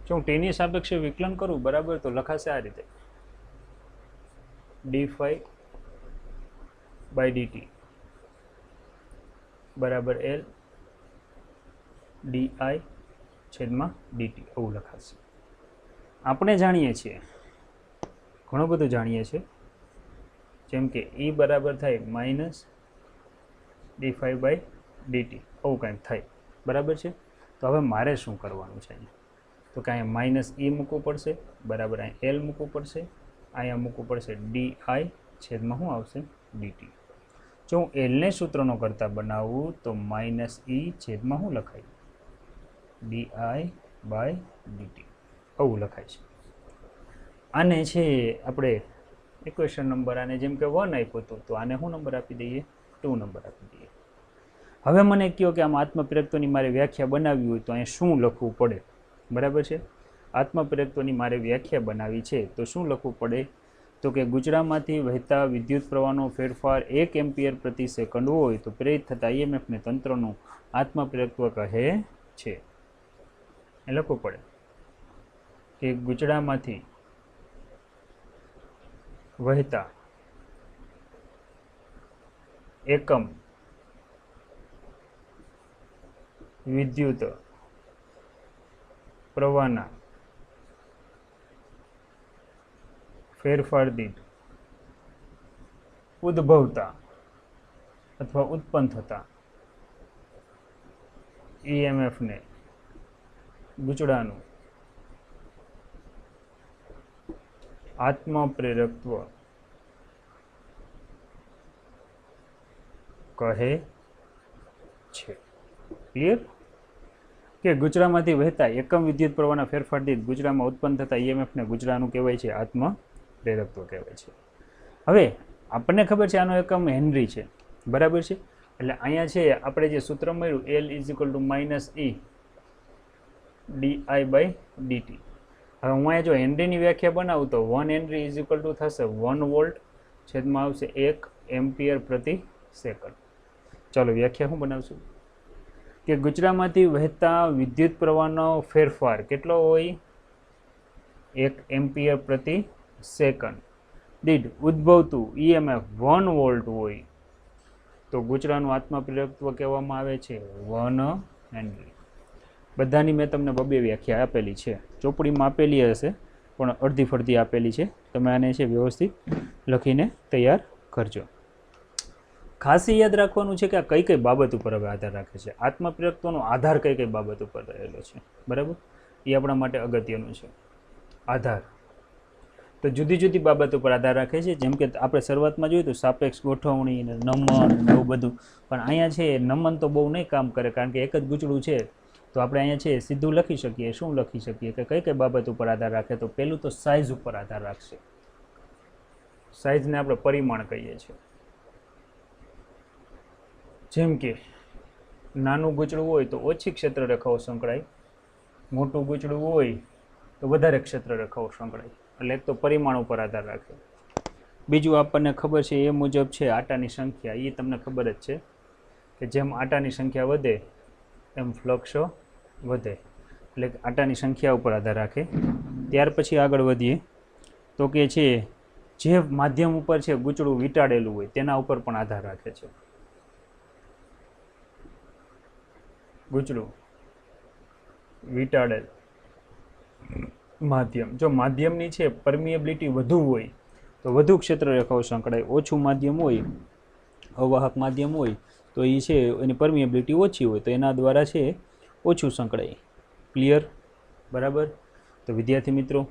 જો હું ટીની સાપેક્ષે વિકલન કરું બરાબર તો લખાશે આ રીતે d∅/dt બરાબર L di/dt આવું લખાશે. આપણે જાણીએ છીએ, ઘણું બધું જાણીએ છીએ, જેમ કે E બરાબર થાય -d∅/dt આવું કંઈક થાય. બરાબર છે. તો હવે મારે શું કરવાનું છે તો કે અહીંયા માઇનસ E મૂકવું પડશે બરાબર, અહીંયા L મૂકવું પડશે, અહીંયા મૂકવું પડશે di છેદમાં શું આવશે dt. જો હું Lને સૂત્રનો કરતા બનાવું તો -E છેદમાં શું લખાય di/dt આવું લખાય છે. આને છે આપણે ઇક્વેશન નંબર, આને જેમ કે 1 આપ્યો હતો તો આને શું નંબર આપી દઈએ 2 નંબર આપી દઈએ. હવે મને કહો કે આમાં આત્મપ્રેરકત્વની મારે વ્યાખ્યા બનાવવી હોય તો અહીંયા શું લખવું પડે. બરાબર છે. આત્મપ્રેરકત્વની મારે વ્યાખ્યા બનાવી છે તો શું લખવું પડે તો કે ગુચડામાંથી વહેતા વિદ્યુત પ્રવાહનો ફેરફાર 1 એમ્પિયર પ્રતિ સેકન્ડ હોય તો પ્રેરિત થતા EMF ને તંત્રનું આત્મપ્રેરકત્વ કહે છે. એ લખવું પડે કે ગુચડામાંથી વહેતા એકમ વિદ્યુત પ્રવાહના ફેરફાર દીઠ ઉદ્ભવતા અથવા ઉત્પન્ન થતા ઈએમએફને ગુચડાનું આત્મપ્રેરકત્વ કહે છે. ક્લિયર? કે ગુચડામાંથી વહેતા એકમ વિદ્યુત પ્રવાહના ફેરફાર દીઠ ગુચડામાં ઉત્પન્ન થતા ઈએમએફને ગુચડાનું કહેવાય છે આત્મપ્રેરકત્વ કહેવાય છે. હવે આપણને ખબર છે આનો એકમ હેનરી છે, બરાબર છે. એટલે અહીંયા છે આપણે જે સૂત્ર મળ્યું L = -E di/dt. હવે હું અહીંયા જો હેનરીની વ્યાખ્યા બનાવું તો 1 હેનરી થશે 1 વોલ્ટ છેદમાં આવશે 1 એમ્પિયર પ્રતિ સેકન્ડ. ચાલો વ્યાખ્યા શું બનાવશું કે ગુચડામાંથી વહેતા વિદ્યુત પ્રવાહનો ફેરફાર કેટલો હોય? 1 એમ્પિયર પ્રતિ સેકન્ડ દીઠ ઉદ્ભવતું ઈએમએફ 1 વોલ્ટ હોય તો ગુચડાનું આત્મપ્રેરકત્વ કહેવામાં આવે છે 1 હેનરી. બધાની મેં તમને બબે વ્યાખ્યા આપેલી છે, ચોપડીમાં આપેલી હશે પણ અડધી ફરતી આપેલી છે. તમે આને છે વ્યવસ્થિત લખીને તૈયાર કરજો. ખાસ યાદ રાખવાનું છે કે આ કઈ કઈ બાબત ઉપર હવે આધાર રાખે છે, આત્મપ્રેરકત્વનો આધાર કઈ કઈ બાબત ઉપર રહેલો છે, બરાબર? એ આપણા માટે અગત્યનું છે. આધાર તો જુદી જુદી બાબત ઉપર આધાર રાખે છે. જેમ કે આપણે શરૂઆતમાં જોયું તો સાપેક્ષ ગોઠવણી ને નમન એવું બધું, પણ અહીંયા છે નમન તો બહુ નહીં કામ કરે કારણ કે એક જ ગુચડું છે. તો આપણે અહીંયા છે સીધું લખી શકીએ. શું લખી શકીએ કે કઈ કઈ બાબત ઉપર આધાર રાખે? તો પહેલું તો સાઇઝ ઉપર આધાર રાખશે. સાઇઝને આપણે પરિમાણ કહીએ છીએ. જેમ કે નાનું ગુચડું હોય તો ઓછી ક્ષેત્ર રેખાઓ સંકળાય, મોટું ગુચડું હોય તો વધારે ક્ષેત્ર રેખાઓ સંકળાય. એટલે એક તો પરિમાણ ઉપર આધાર રાખે. બીજું આપણને ખબર છે એ મુજબ છે આટાની સંખ્યા. એ તમને ખબર જ છે કે જેમ આટાની સંખ્યા વધે એમ ફ્લક્સ વધે, એટલે આટાની સંખ્યા ઉપર આધાર રાખે. ત્યાર પછી આગળ વધીએ તો કે છે જે માધ્યમ ઉપર છે ગુચડું વીંટાળેલું હોય તેના ઉપર પણ આધાર રાખે છે. ગુચડું વીંટાળેલ માધ્યમ, જો માધ્યમની છે પરમિએબિલિટી વધુ હોય તો વધુ ક્ષેત્ર રેખાઓ સંકળાય. ઓછું માધ્યમ હોય, અવાહક માધ્યમ હોય તો એ છે એની પરમિએબિલિટી ઓછી હોય તો એના દ્વારા છે ઓછું સંકળાય. ક્લિયર? બરાબર. તો વિદ્યાર્થી મિત્રો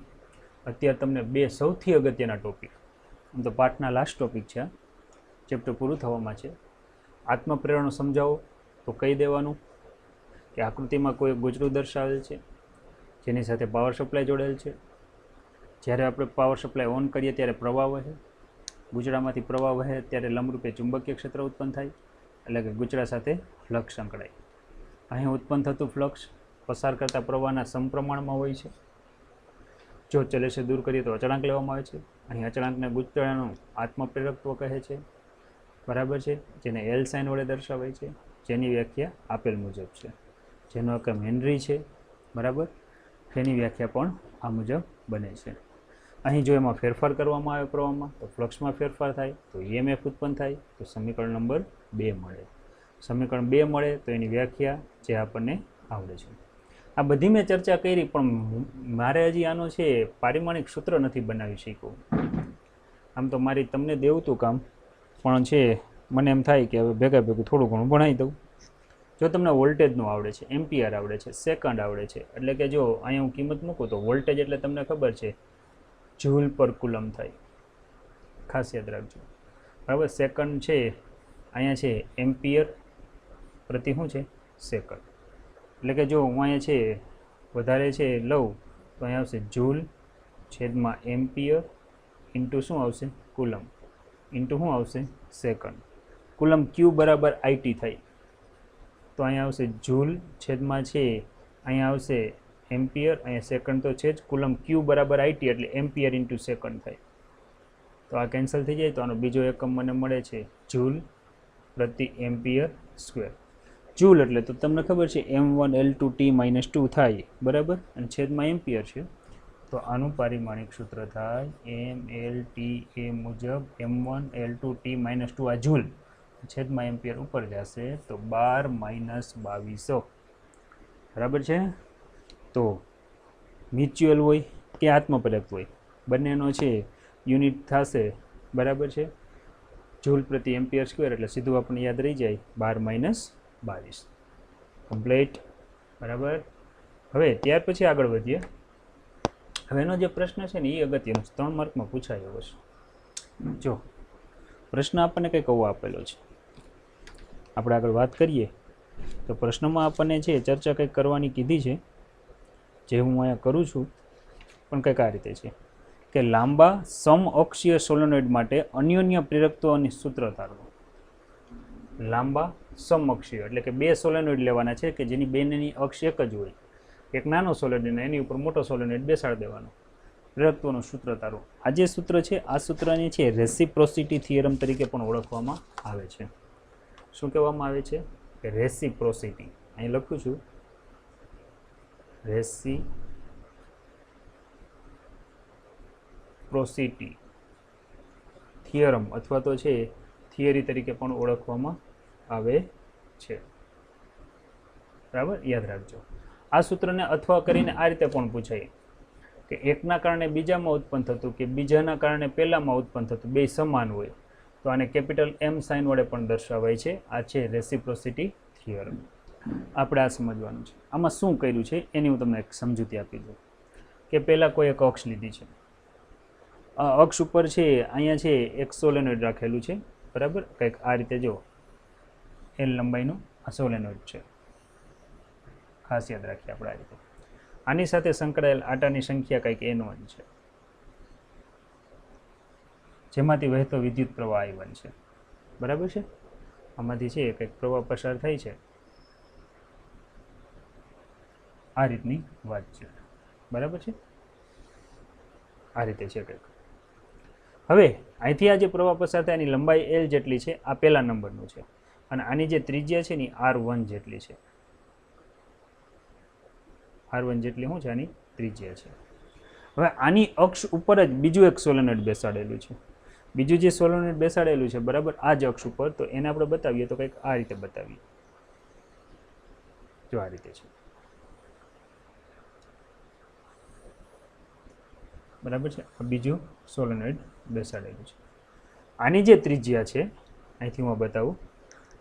અત્યારે તમને બે સૌથી અગત્યના ટોપિક, આમ તો પાઠના લાસ્ટ ટોપિક છે, ચેપ્ટર પૂરું થવામાં છે. આત્મપ્રેરણા સમજાવો તો કહી દેવાનું કે આકૃતિમાં કોઈ ગુચડું દર્શાવેલ છે જેની સાથે પાવર સપ્લાય જોડેલ છે. જ્યારે આપણે પાવર સપ્લાય ઓન કરીએ ત્યારે પ્રવાહ વહે, ગુચડામાંથી પ્રવાહ વહે ત્યારે લંબરૂપે ચુંબકીય ક્ષેત્ર ઉત્પન્ન થાય, એટલે કે ગુચડા સાથે ફ્લક્સ સંકળાય. અહીં ઉત્પન્ન થતું ફ્લક્સ પસાર કરતા પ્રવાહના સમપ્રમાણમાં હોય છે. જો ચલેશે દૂર કરીએ તો અચળાંક લેવામાં આવે છે. અહીં અચળાંકને ગુચડાનું આત્મપ્રેરકત્વ કહે છે, બરાબર છે, જેને એલ સાઇન વડે દર્શાવાય છે, જેની વ્યાખ્યા આપેલ મુજબ છે. જેનો એકમ હેનરી છે, બરાબર, તેની વ્યાખ્યા પણ આ મુજબ બને છે. અહીં જો એમાં ફેરફાર કરવામાં આવે પ્રવાહમાં તો ફ્લક્સમાં ફેરફાર થાય તો ઈએમએફ ઉત્પન્ન થાય તો સમીકરણ નંબર 2 મળે. સમીકરણ 2 મળે તો એની વ્યાખ્યા જે આપણને આવડે છે. આ બધી મેં ચર્ચા કરી પણ મારે હજી આનો છે પારિમાણિક સૂત્ર નથી બનાવી શક્યું. આમ તો મારી તમને દેવું હતું કામ, પણ છે મને એમ થાય કે હવે ભેગા ભેગું થોડું ઘણું ભણાવી દઉં. જો તમને વોલ્ટેજનું આવડે છે, એમ્પિયર આવડે છે, સેકન્ડ આવડે છે, એટલે કે જો અહીંયા હું કિંમત મૂકું તો વોલ્ટેજ એટલે તમને ખબર છે જૂલ પર કુલમ થાય, ખાસ યાદ રાખજો, બરાબર. સેકન્ડ છે અહીંયા છે એમ્પિયર પ્રતિ શું છે સેકન્ડ, એટલે કે જો હું અહીંયા છે વધારે છે લઉં તો અહીંયા આવશે જૂલ છેદમાં એમ્પિયર ઇન્ટુ શું આવશે કુલમ ઇન્ટુ શું આવશે સેકન્ડ. કુલમ ક્યુ બરાબર આઈટી થાય તો અહીંયા આવશે જૂલ છેદમાં છે અહીંયા આવશે એમ્પિયર, અહીંયા સેકન્ડ તો છે જ, કુલમ ક્યુ બરાબર આઈટી એટલે એમ્પિયર ઇન્ટુ સેકન્ડ થાય. તો આ કેન્સલ થઈ જાય તો આનો બીજો એકમ મને મળે છે જૂલ પ્રતિ એમ્પિયર સ્ક્વેર. જૂલ એટલે તો તમને ખબર છે m1L2T-2 થાય બરાબર, અને છેદમાં એમ્પિયર છે, તો આનું પારિમાણિક સૂત્ર થાય mLTA મુજબ m1L2T-2 આ જૂલ, છેદમાં એમ્પિયર ઉપર જશે તો 12 - 2200 બરાબર છે. તો મ્યુચ્યુઅલ હોય કે આત્મપ્રેરક હોય, બંનેનો છે યુનિટ થશે બરાબર છે જૂલ પ્રતિ એમ્પિયર સ્ક્વેર, એટલે સીધું આપણને યાદ રહી જાય 12 - 22 કમ્પ્લીટ બરાબર. હવે ત્યાર પછી આગળ વધીએ. હવે એનો જે પ્રશ્ન છે ને એ અગત્યનો 3 માર્કમાં પૂછાયો હશે. જો પ્રશ્ન આપણને કંઈક આવો આપેલો છે, આપણે આગળ વાત કરીએ તો પ્રશ્નમાં આપણને છે ચર્ચા કંઈક કરવાની કીધી છે, જે હું અહીંયા કરું છું, પણ કંઈક આ રીતે છે કે લાંબા સમઅક્ષીય સોલેનોઇડ માટે અન્યોન્ય પ્રેરકત્વની સૂત્ર તારવો. લાંબા સમઅક્ષીય એટલે કે બે સોલેનોઇડ લેવાના છે કે જેની બેની અક્ષ એક જ હોય, એક નાનો સોલેનોઇડ એની ઉપર મોટો સોલેનોઇડ બેસાડી દેવાનો, પ્રેરકત્વનું સૂત્ર તારવો. આ જે સૂત્ર છે આ સૂત્રને છે રેસિપ્રોસિટી થિયરમ તરીકે પણ ઓળખવામાં આવે છે. શું કહેવામાં આવે છે? કે રેસિપ્રોસિટી. અહીં લખું છું રેસિપ્રોસિટી થિયરમ અથવા તો છે થિયરી તરીકે પણ ઓળખવામાં આવે છે. બરાબર, યાદ રાખજો. આ સૂત્રને અથવા કરીને આ રીતે પણ પૂછાય કે એકના કારણે બીજામાં ઉત્પન્ન થતું કે બીજાના કારણે પહેલામાં ઉત્પન્ન થતું બે સમાન હોય તો આને કેપિટલ M સાઇન વડે પણ દર્શાવાય છે. આ છે રેસિપ્રોસિટી થિયરમ. આપણે આ સમજવાનું છે. આમાં શું કર્યું છે એની હું તમને એક સમજૂતી આપી દઉં કે પહેલાં કોઈ એક અક્ષ લીધી છે, આ અક્ષ ઉપર છે અહીંયા છે એક સોલેનોઇડ રાખેલું છે બરાબર, કંઈક આ રીતે જો L લંબાઈનું આ સોલેનોઇડ છે, ખાસ યાદ રાખીએ આપણે આ રીતે. આની સાથે સંકળાયેલ આટાની સંખ્યા કંઈક N1 છે, જેમાંથી વહેતો વિદ્યુત પ્રવાહ I1 છે બરાબર છે. આમાંથી છે કંઈક પ્રવાહ પસાર થાય છે, આ રીતની વાત છે બરાબર છે, આ રીતે છે કંઈક. હવે અહીંથી આ જે પ્રવાહ પસાર થાય એની લંબાઈ L જેટલી છે, આ પહેલા નંબરનું છે, અને આની જે ત્રિજ્યા છે ને R1 જેટલી છે, R1 જેટલી શું છે આની ત્રિજ્યા છે. હવે આની અક્ષ ઉપર જ બીજું એક સોલેનોઇડ બેસાડેલું છે, બીજું જે સોલેનોઇડ બેસાડેલું છે બરાબર આ જ અક્ષ ઉપર, તો એને આપણે બતાવીએ તો કંઈક આ રીતે બતાવીએ, જો આ રીતે છે બરાબર છે. આ બીજું સોલેનોઇડ બેસાડેલું છે. આની જે ત્રિજ્યા છે અહીંથી હું બતાવું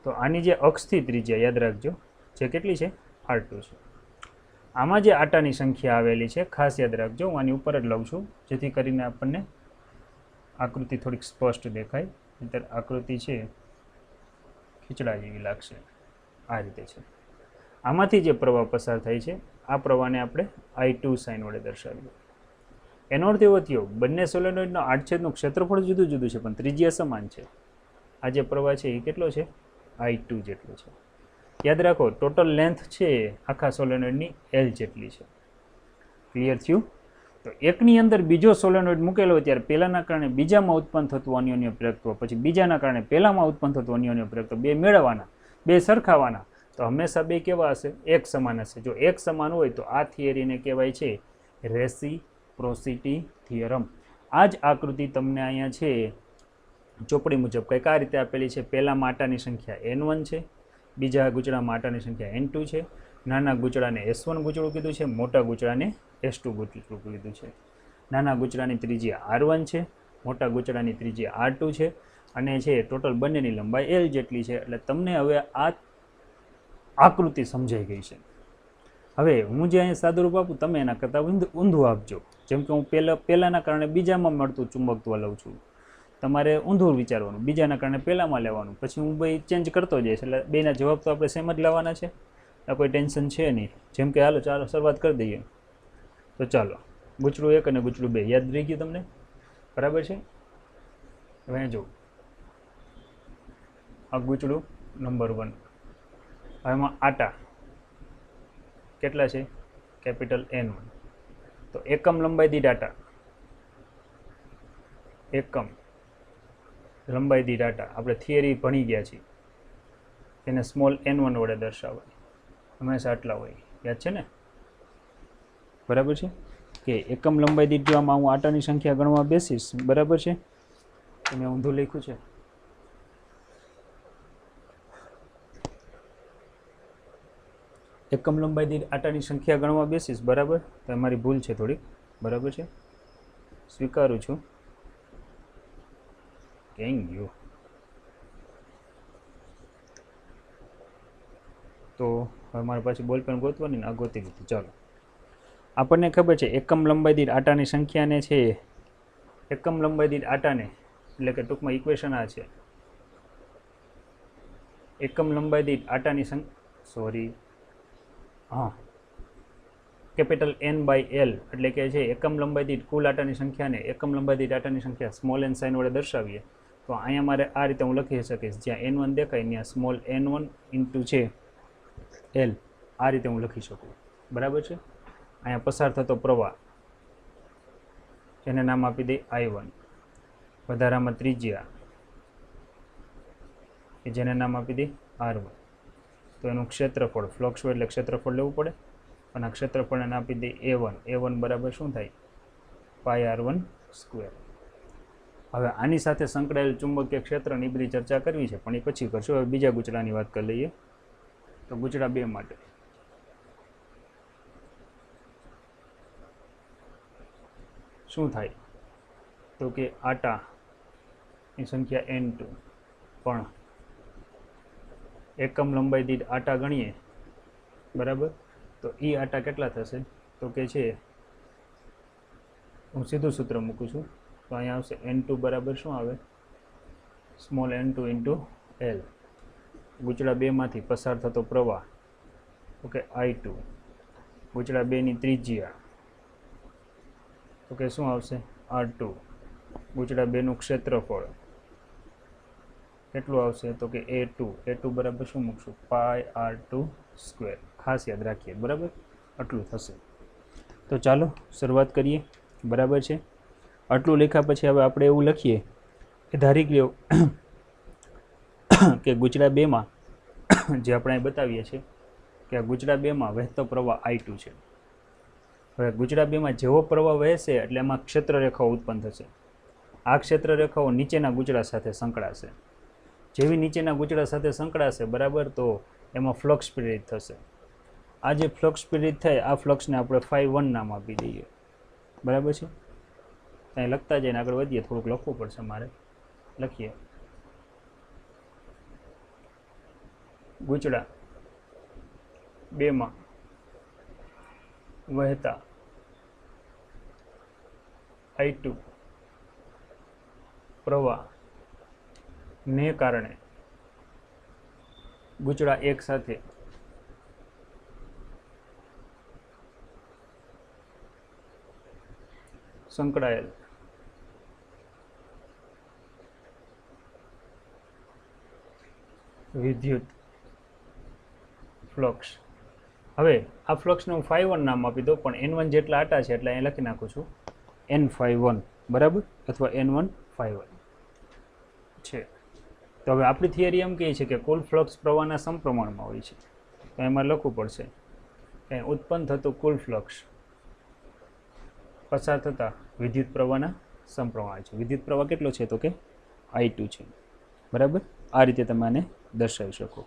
તો આની જે અક્ષથી ત્રિજ્યા યાદ રાખજો જે કેટલી છે R2 છે. આમાં જે આટાની સંખ્યા આવેલી છે ખાસ યાદ રાખજો, હું આની ઉપર જ લઉં છું જેથી કરીને આપણને આકૃતિ થોડીક સ્પષ્ટ દેખાય, નહીંતર આકૃતિ છે ખીચડા જેવી લાગશે. આ રીતે છે. આમાંથી જે પ્રવાહ પસાર થાય છે આ પ્રવાહને આપણે I2 સાઇન વડે દર્શાવીએ. એનો અર્થ એવો થયો બંને સોલેનોઇડનો આડછેદનું ક્ષેત્રફળ જુદું જુદું છે પણ ત્રિજ્યા સમાન છે. આ જે પ્રવાહ છે એ કેટલો છે I2 જેટલો છે. યાદ રાખો ટોટલ લેન્થ છે આખા સોલેનોઇડની L જેટલી છે. ક્લિયર થયું? તો એકની અંદર બીજો સોલેનોઇડ મૂકેલો હોય ત્યારે પહેલાના કારણે બીજામાં ઉત્પન્ન થતું અન્યોન્ય પ્રેરકત્વ, પછી બીજાના કારણે પહેલામાં ઉત્પન્ન થતું અન્યોન્ય પ્રેરકત્વ બે મેળવવાના, બે સરખાવાના, તો હંમેશા બે કેવા હશે? એક સમાન હશે. જો એક સમાન હોય તો આ થિયરીને કહેવાય છે રેસિપ્રોસિટી થિયરમ. આ જ આકૃતિ તમને અહીંયા છે ચોપડી મુજબ કંઈક આ રીતે આપેલી છે. પહેલામાં આટાની સંખ્યા N1 છે, બીજા ગૂંચળામાં આટાની સંખ્યા N2 છે, નાના ગૂંચળાને S1 ગૂંચળું કીધું છે, મોટા ગૂંચળાને S2 ગૂંચળું કીધું છે. નાના ગૂંચળાની ત્રિજ્યા R1 છે, મોટા ગૂંચળાની ત્રિજ્યા R2 છે, અને છે ટોટલ બંનેની લંબાઈ L જેટલી છે. એટલે તમને હવે આ આકૃતિ સમજાઈ ગઈ છે. હવે હું જે અહીંયા સાદુરૂપ આપું તમે એના કરતાં ઊંધું આપજો. જેમ કે હું પહેલાના કારણે બીજામાં મળતું ચુંબકત્વ લઉં છું, તમારે ઊંધું વિચારવાનું, બીજાના કારણે પહેલામાં લેવાનું, પછી હું ભાઈ ચેન્જ કરતો જઈશ. એટલે બેના જવાબ તો આપણે સેમ જ લાવવાના છે, કોઈ ટેન્શન છે નહીં. જેમ કે હાલો ચાલો શરૂઆત કરી દઈએ. તો ચાલો ગૂંચળું 1 અને ગૂંચળું 2 યાદ રહી ગયું તમને બરાબર છે. હવે જો આ ગૂંચળું નંબર 1, હવે એમાં આટા કેટલા છે? Capital N1. તો એકમ લંબાઈ દીઠ આટા, એકમ લંબાઈ દીઠ આટા આપણે થિયરી ભણી ગયા છીએ તેને સ્મોલ n1 વડે દર્શાવાય, હંમેશા આટલા હોય, યાદ છે ને? બરાબર છે કે એકમ લંબાઈ દીઠ જો આમાં હું આટાની સંખ્યા ગણવા બેસીશ, બરાબર છે, તો મેં ઊંધું લખ્યું છે. એકમ લંબાઈ દીઠ આટાની સંખ્યા ગણવા બેસીશ, બરાબર, તો મારી ભૂલ છે થોડીક, બરાબર છે, સ્વીકારું છું. કેમ ગયું? તો હવે મારે પાછી બોલપેન ગોતવાની ને, આ ગોતી લીધી. ચાલો, આપણને ખબર છે એકમ લંબાઈ દીઠ આટાની સંખ્યાને છે, એકમ લંબાઈ દીઠ આટાને, એટલે કે ટૂંકમાં ઇક્વેશન આ છે, એકમ લંબાઈ દીઠ આટાની કેપિટલ N/L એટલે કે છે એકમ લંબાઈ દીઠ કુલ આટાની સંખ્યાને એકમ લંબાઈ દીઠ આટાની સંખ્યા સ્મોલ n સાઇન વડે દર્શાવીએ, તો અહીંયા મારે આ રીતે હું લખી શકીશ, જ્યાં n1 દેખાય ત્યાં સ્મોલ n1 ઇન્ટુ છે l, આ રીતે હું લખી શકું, બરાબર છે. અહીંયા પસાર થતો પ્રવાહ એને નામ આપી દે I1, વધારામાં ત્રિજ્યા કે જેને નામ આપી દે R1, તો એનું ક્ષેત્રફળ, ફ્લક્સ હોય એટલે ક્ષેત્રફળ લેવું પડે, અને આ ક્ષેત્રફળને આપી દે A1 બરાબર શું થાય? πr1². હવે આની સાથે સંકળાયેલ ચુંબકીય ક્ષેત્રની બધી ચર્ચા કરવી છે, પણ એ પછી કરશું. હવે બીજા ગુચડાની વાત કરી લઈએ. તો ગુચડા 2 માટે શું થાય? તો કે આટાની સંખ્યા n2, પણ એકમ લંબાઈ દીઠ આટા ગણીએ, બરાબર, તો એ આટા કેટલા થશે? તો કે છે, હું સીધું સૂત્ર મૂકું છું, તો અહીંયા આવશે n2 બરાબર શું આવે? Small n2 into l. ગુચડા 2 માંથી પસાર થતો પ્રવાહ, ઓકે, I2, ગુચડા 2 ની ત્રિજ્યા, તો કે શું આવશે? R2, ગુચડા 2 નું ક્ષેત્રફળ કેટલું આવશે? તો કે A2 બરાબર શું મૂકશું? πr2². ખાસ યાદ રાખીએ, બરાબર, આટલું થશે. તો ચાલો શરૂઆત કરીએ, બરાબર છે. આટલું લખ્યા પછી હવે આપણે એવું લખીએ કે ધારી લ્યો કે ગુચડા 2 માં જે આપણે બતાવીએ છીએ કે આ ગુચડા 2 માં વહેતો પ્રવાહ I2 છે. હવે ગુચડા 2 માં જેવો પ્રવાહ વહેશે એટલે એમાં ક્ષેત્રરેખાઓ ઉત્પન્ન થશે. આ ક્ષેત્રરેખાઓ નીચેના ગુચડા સાથે સંકળાશે. જેવી નીચેના ગુચડા સાથે સંકળાશે, બરાબર, તો એમાં ફ્લક્સ પ્રેરિત થશે. આ જે ફ્લક્સ પ્રેરિત થાય, આ ફ્લક્સને આપણે φ1 નામ આપી દઈએ, બરાબર છે. ત્યાં લખતા જઈને આગળ વધીએ, થોડુંક લખવું પડશે મારે, લખીએ. ગુચડા 2 માં વહેતા I2 પ્રવાહ ને કારણે ગુચડા 1 સાથે સંકળાયેલ વિદ્યુત ફ્લક્સ. હવે આ ફ્લક્સને હું φ1 નામ આપી દઉં, પણ n1 જેટલા આટા છે એટલે અહીં લખી નાખું છું n φ1, બરાબર, અથવા n1 φ1 છે. તો હવે આપણી થિયરી એમ કહે છે કે કુલ ફ્લક્સ પ્રવાહના સમપ્રમાણમાં હોય છે, તો એમાં લખવું પડશે કે ઉત્પન્ન થતું કુલ ફ્લક્સ પસાર થતા વિદ્યુત પ્રવાહના સમપ્રમાણ છે. વિદ્યુત પ્રવાહ કેટલો છે? તો કે I2 છે, બરાબર. આ રીતે તમે આને દર્શાવી શકો.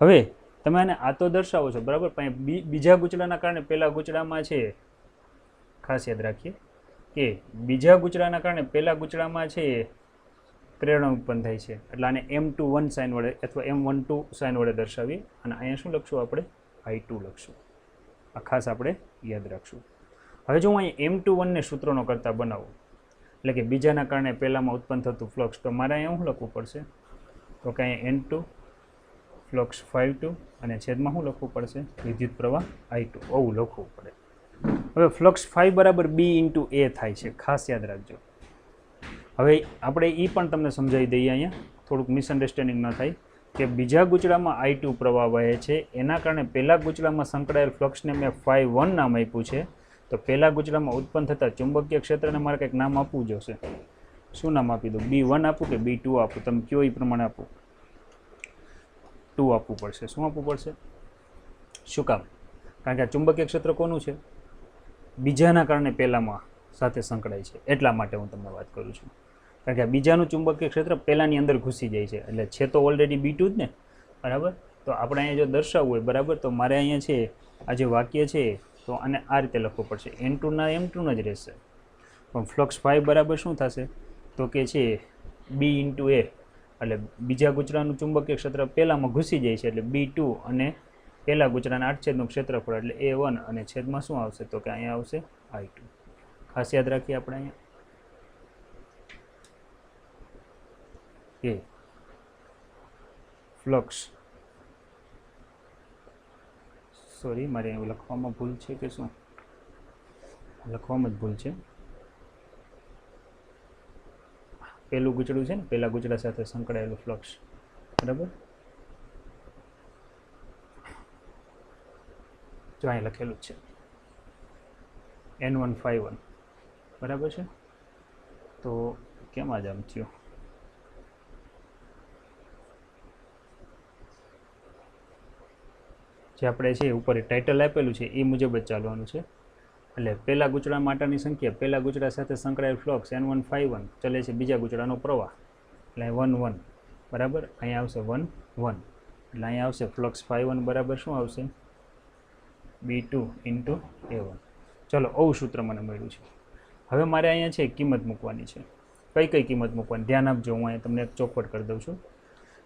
હવે તમે આને આ તો દર્શાવો છો, બરાબર, પણ બીજા ગુચડાના કારણે પહેલા ગુચડામાં છે, ખાસ યાદ રાખીએ કે બીજા ગુચડાના કારણે પહેલા ગુચડામાં છે પ્રેરણા ઉત્પન્ન થાય છે, એટલે આને M21 સાઇન વડે અથવા M12 સાઇન વડે દર્શાવીએ, અને અહીંયા શું લખશું? આપણે I2 લખશું. આ ખાસ આપણે યાદ રાખશું. હવે જો હું અહીં M21 ને સૂત્રોનો કરતા બનાવું, એટલે કે બીજાના કારણે પહેલામાં ઉત્પન્ન થતું ફ્લક્સ, તો મારે અહીંયા શું લખવું પડશે? તો કે અહીંયા N2 ફ્લક્સ φ2 અને છેદમાં શું લખવું પડશે? વિદ્યુત પ્રવાહ I2, આવું લખવું પડે. હવે ફ્લક્સ φ બરાબર B × A થાય છે, ખાસ યાદ રાખજો. હવે આપણે એ પણ તમને સમજાવી દઈએ અહીંયા, થોડુંક મિસઅન્ડરસ્ટેન્ડિંગ ન થાય, કે બીજા ગુચડામાં I2 પ્રવાહ વહે છે, એના કારણે પહેલા ગુચડામાં સંકળાયેલ ફ્લક્સને મેં φ1 નામ આપ્યું છે. તો પહેલા ગુચડામાં ઉત્પન્ન થતા ચુંબકીય ક્ષેત્રને મારે કંઈક નામ આપવું જોશે. શું નામ આપી દઉં? B1 આપું કે B2 આપું? તમે કયો એ પ્રમાણે આપો. 2 આપવું પડશે. શું આપવું પડશે? શું કામ? કારણ કે આ ચુંબકીય ક્ષેત્ર કોનું છે? બીજાના કારણે પહેલામાં સાથે સંકળાય છે, એટલા માટે હું તમને વાત કરું છું. કારણ કે બીજાનું ચુંબકીય ક્ષેત્ર પહેલાંની અંદર ઘૂસી જાય છે, એટલે છે તો ઓલરેડી B2 જ ને, બરાબર. તો આપણે અહીંયા જો દર્શાવવું હોય, બરાબર, તો મારે અહીંયા છે આ જે વાક્ય છે તો આને આ રીતે લખવું પડશે, N2 ના M2 જ રહેશે. પણ ફ્લક્સ ફાઈ બરાબર શું થશે? તો કે છે B × A, એટલે બીજા ગુચરાનું ચુંબકીય ક્ષેત્ર પહેલામાં ઘૂસી જાય છે, એટલે B2 અને પહેલા ગુચરાના આડછેદનું ક્ષેત્રફળ એટલે A1 અને છેદમાં શું આવશે? તો કે અહીંયા આવશે I2. ખાસ યાદ રાખીએ આપણે અહીંયા કે ફ્લક્સ, સોરી મારે એવું લખવામાં ભૂલ છે કે શું? લખવામાં જ ભૂલ છે. પહેલું ગુચડું છે ને, પહેલા ગુચડા સાથે સંકળાયેલું ફ્લક્સ, બરાબર. જો અહીં લખેલું જ છે N151, બરાબર છે. તો કેમ આજ આમ થયું? જે આપણે છે ઉપર ટાઇટલ આપેલું છે એ મુજબ જ ચાલવાનું છે. એટલે પહેલા ગુચડા માટેની સંખ્યા, પહેલા ગુચડા સાથે સંકળાયેલ ફ્લક્સ N151 ચલે છે બીજા ગુચડાનો પ્રવાહ, એટલે 1 1, બરાબર. અહીંયા આવશે 1 1, એટલે અહીંયા આવશે ફ્લક્સ 51 બરાબર શું આવશે? B2 × A1. ચલો, આવું સૂત્ર મને મળ્યું છે. હવે મારે અહીંયા છે કિંમત મૂકવાની છે. કઈ કિંમત મૂકવાની? ધ્યાન આપજો, હું અહીંયા તમને એક ચોખવટ કરી દઉં છું.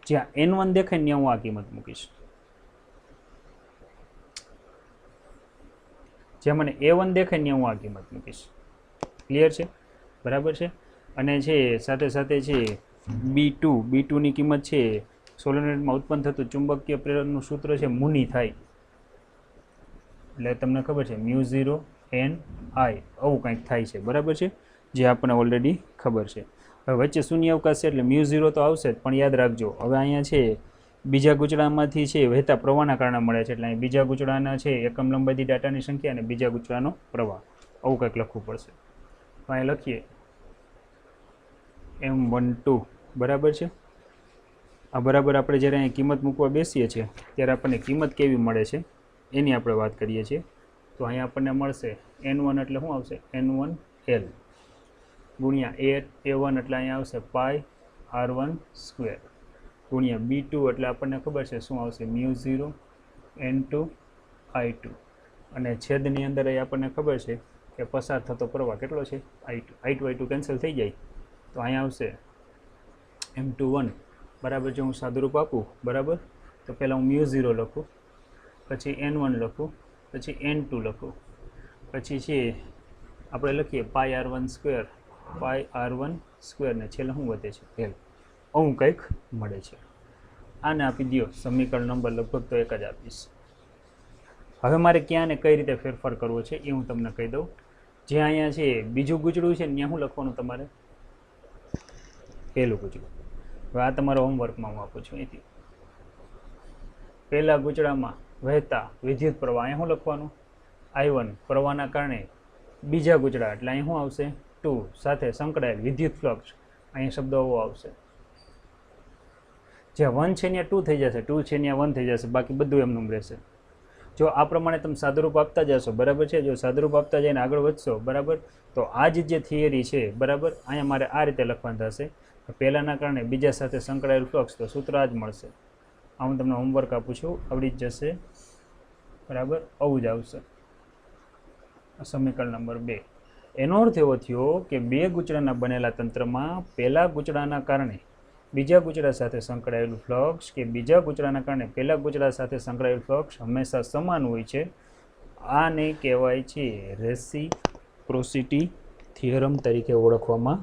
જ્યાં N1 દેખાય ત્યાં હું આ કિંમત મૂકીશ. જ્યાં મને A1 દેખાય ત્યાં હું આ કિંમત મૂકીશ. ક્લિયર છે? બરાબર છે. અને છે સાથે સાથે છે B2 ની કિંમત છે સોલેનોઇડમાં ઉત્પન્ન થતું ચુંબકીય પ્રેરણનું સૂત્ર છે મુનિ થાય, એટલે તમને ખબર છે μ0 n I, આવું કંઈક થાય છે, બરાબર છે, જે આપણને ઓલરેડી ખબર છે. હવે વચ્ચે શૂન્ય અવકાશ છે એટલે μ0 તો આવશે જ, પણ યાદ રાખજો હવે અહીંયા છે બીજા ગુચડામાંથી છે વહેતા પ્રવાહના કારણે મળે છે, એટલે અહીં બીજા ગુચડાના છે એકમ લંબાઈથી ડાટાની સંખ્યા અને બીજા ગુચડાનો પ્રવાહ, આવું કંઈક લખવું પડશે. તો અહીં લખીએ M12, બરાબર છે. આ બરાબર આપણે જ્યારે અહીં કિંમત મૂકવા બેસીએ છીએ ત્યારે આપણને કિંમત કેવી મળે છે એની આપણે વાત કરીએ છીએ. તો અહીંયા આપણને મળશે N1 એટલે શું આવશે? N1L ગુણ્યા A1 એટલે અહીંયા આવશે πr1² ગુણ્યા B2 એટલે આપણને ખબર છે શું આવશે? μ0 n2 I2, અને છેદની અંદર અહીં આપણને ખબર છે કે પસાર થતો પ્રવાહ કેટલો છે? I2 કેન્સલ થઈ જાય તો અહીંયા આવશે M21, બરાબર. જો હું સાદુરૂપ આપું, બરાબર, તો પહેલાં હું μ0 લખું, પછી N1 લખું, પછી N2 લખું, પછી છે આપણે લખીએ πr1² ને છેલ્લે શું વધે છે? L. આવું કંઈક મળે છે. આને આપી દો સમીકરણ નંબર, લગભગ તો એક જ આપીશ. હવે મારે ક્યાં ને કઈ રીતે ફેરફાર કરવો છે એ હું તમને કહી દઉં. જે અહીંયા છે બીજું ગુચડું છે ત્યાં શું લખવાનું તમારે? પહેલું ગુચડું. હવે આ તમારા હોમવર્કમાં હું આપું છું. અહીંથી પહેલા ગુચડામાં વહેતા વિદ્યુત પ્રવાહ, અહીંયા શું લખવાનું? I1 પ્રવાહના કારણે બીજા ગુચડા એટલે અહીં શું આવશે? 2 સાથે સંકળાયેલ વિદ્યુત ફ્લક્સ, અહીંયા શબ્દ આવો આવશે. જ્યાં 1 છે ત્યાં 2 થઈ જશે, 2 છે ત્યાં 1 થઈ જશે, બાકી બધું એમનું રહેશે. જો આ પ્રમાણે તમે સાદુરૂપ આપતા જશો, બરાબર છે, જો સાદુરૂપ આપતા જઈને આગળ વધશો, બરાબર, તો આ જ જે થિયરી છે, બરાબર, અહીંયા મારે આ રીતે લખવાનું થશે. પહેલાના કારણે બીજા સાથે સંકળાયેલ ફ્લક્સ, તો સૂત્ર આ જ મળશે. આ હું તમને હોમવર્ક આપું છું, આવડી જ જશે, બરાબર, આવું જ આવશે. સમીકરણ નંબર 2. એનો અર્થ એવો થયો કે બે ગુચડાના બનેલા તંત્રમાં પહેલા ગુચડાના કારણે બીજા ગુચડા સાથે સંકળાયેલું ફ્લક્સ કે બીજા ગુચડાના કારણે પહેલા ગુચડા સાથે સંકળાયેલું ફ્લક્સ હંમેશા સમાન હોય છે. આને કહેવાય છે રેસિપ્રોસિટી થિયરમ તરીકે ઓળખવામાં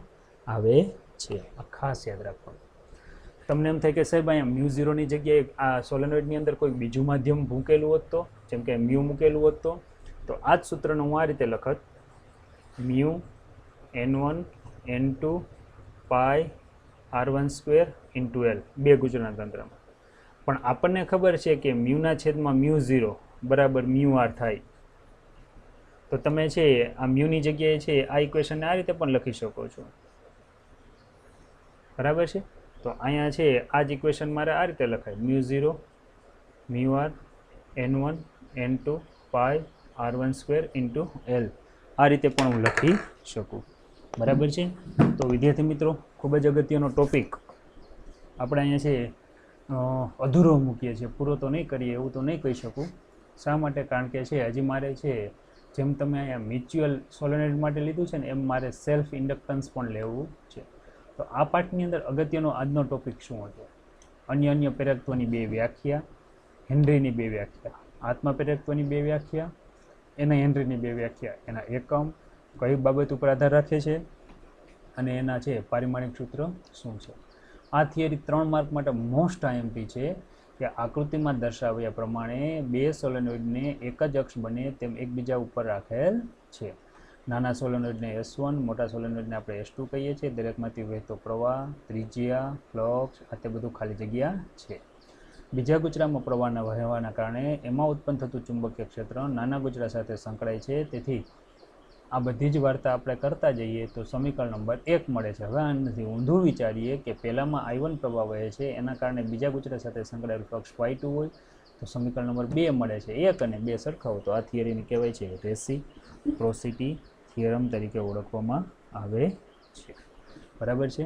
આવે છે. આ ખાસ યાદ રાખવાનું. તમને એમ થાય કે સાહેબ અહીંયા μ0ની જગ્યાએ આ સોલેનોઇડની અંદર કોઈ બીજું માધ્યમ મૂકેલું હોત તો, જેમ કે μ મૂકેલું હોત તો આ જ સૂત્રને હું આ રીતે લખત, μ n1 n2 πr1² × L, બે ગુચડાના તંત્રમાં. પણ આપણને ખબર છે કે μના છેદમાં μ0 બરાબર μr થાય. તો તમે છે આ μની જગ્યાએ છે આ ઇક્વેશનને આ રીતે પણ લખી શકો છો, બરાબર છે. તો અહીંયા છે આ જ ઇક્વેશન મારે આ રીતે લખાય, μ0 μr n1 n2 પાઈ r1² ઇન્ટુ l આ રીતે પણ હું લખી શકું. બરાબર છે. તો વિદ્યાર્થી મિત્રો, ખૂબ જ અગત્યનો ટોપિક આપણે અહીંયા છે અધૂરો મૂકીએ છીએ, પૂરો તો નહીં કરીએ એવું તો નહીં કહી શકું. શા માટે? કારણ કે છે હજી મારે છે જેમ તમે અહીંયા મ્યુચ્યુઅલ સોલેનોઇડ માટે લીધું છે ને એમ મારે સેલ્ફ ઇન્ડક્ટન્સ પણ લેવું છે. તો આ પાઠની અંદર અગત્યનો આજનો ટોપિક શું હતો? અન્ય પ્રેરકત્વની બે વ્યાખ્યા, હેનરીની બે વ્યાખ્યા, આત્મા પ્રેરકત્વની બે વ્યાખ્યા, એના હેનરીની બે વ્યાખ્યા, એના એકમ કઈ બાબત ઉપર આધાર રાખે છે અને એના છે પારિમાણિક સૂત્ર શું છે. આ થિયરી 3 માર્ક માટે મોસ્ટ આઈએમપી છે કે આકૃતિમાં દર્શાવ્યા પ્રમાણે બે સોલેનોઇડને એક જ અક્ષ બને તેમ એકબીજા ઉપર રાખેલ છે. નાના સોલેનોઇડને S1, મોટા સોલેનોઇડને આપણે S2 કહીએ છીએ. દરેકમાંથી વહેતો પ્રવાહ, ત્રિજ્યા, ફ્લક્સ આ તે બધું ખાલી જગ્યા છે. બીજા ગુચરામાં પ્રવાહના વહેવાના કારણે એમાં ઉત્પન્ન થતું ચુંબકીય ક્ષેત્ર નાના ગુચરા સાથે સંકળાય છે. તેથી આ બધી જ વાર્તા આપણે કરતા જઈએ તો સમીકરણ નંબર 1 મળે છે. હવે આનાથી ઊંધું વિચારીએ કે પહેલામાં I1 પ્રવાહ વહે છે, એના કારણે બીજા ગુચરા સાથે સંકળાયેલ ફ્લક્સ Y2 હોય તો સમીકરણ નંબર 2 મળે છે. 1 અને 2 સરખાવો તો આ થિયરીને કહેવાય છે રેસિપ્રોસિટી થિયરમ તરીકે ઓળખવામાં આવે છે. બરાબર છે.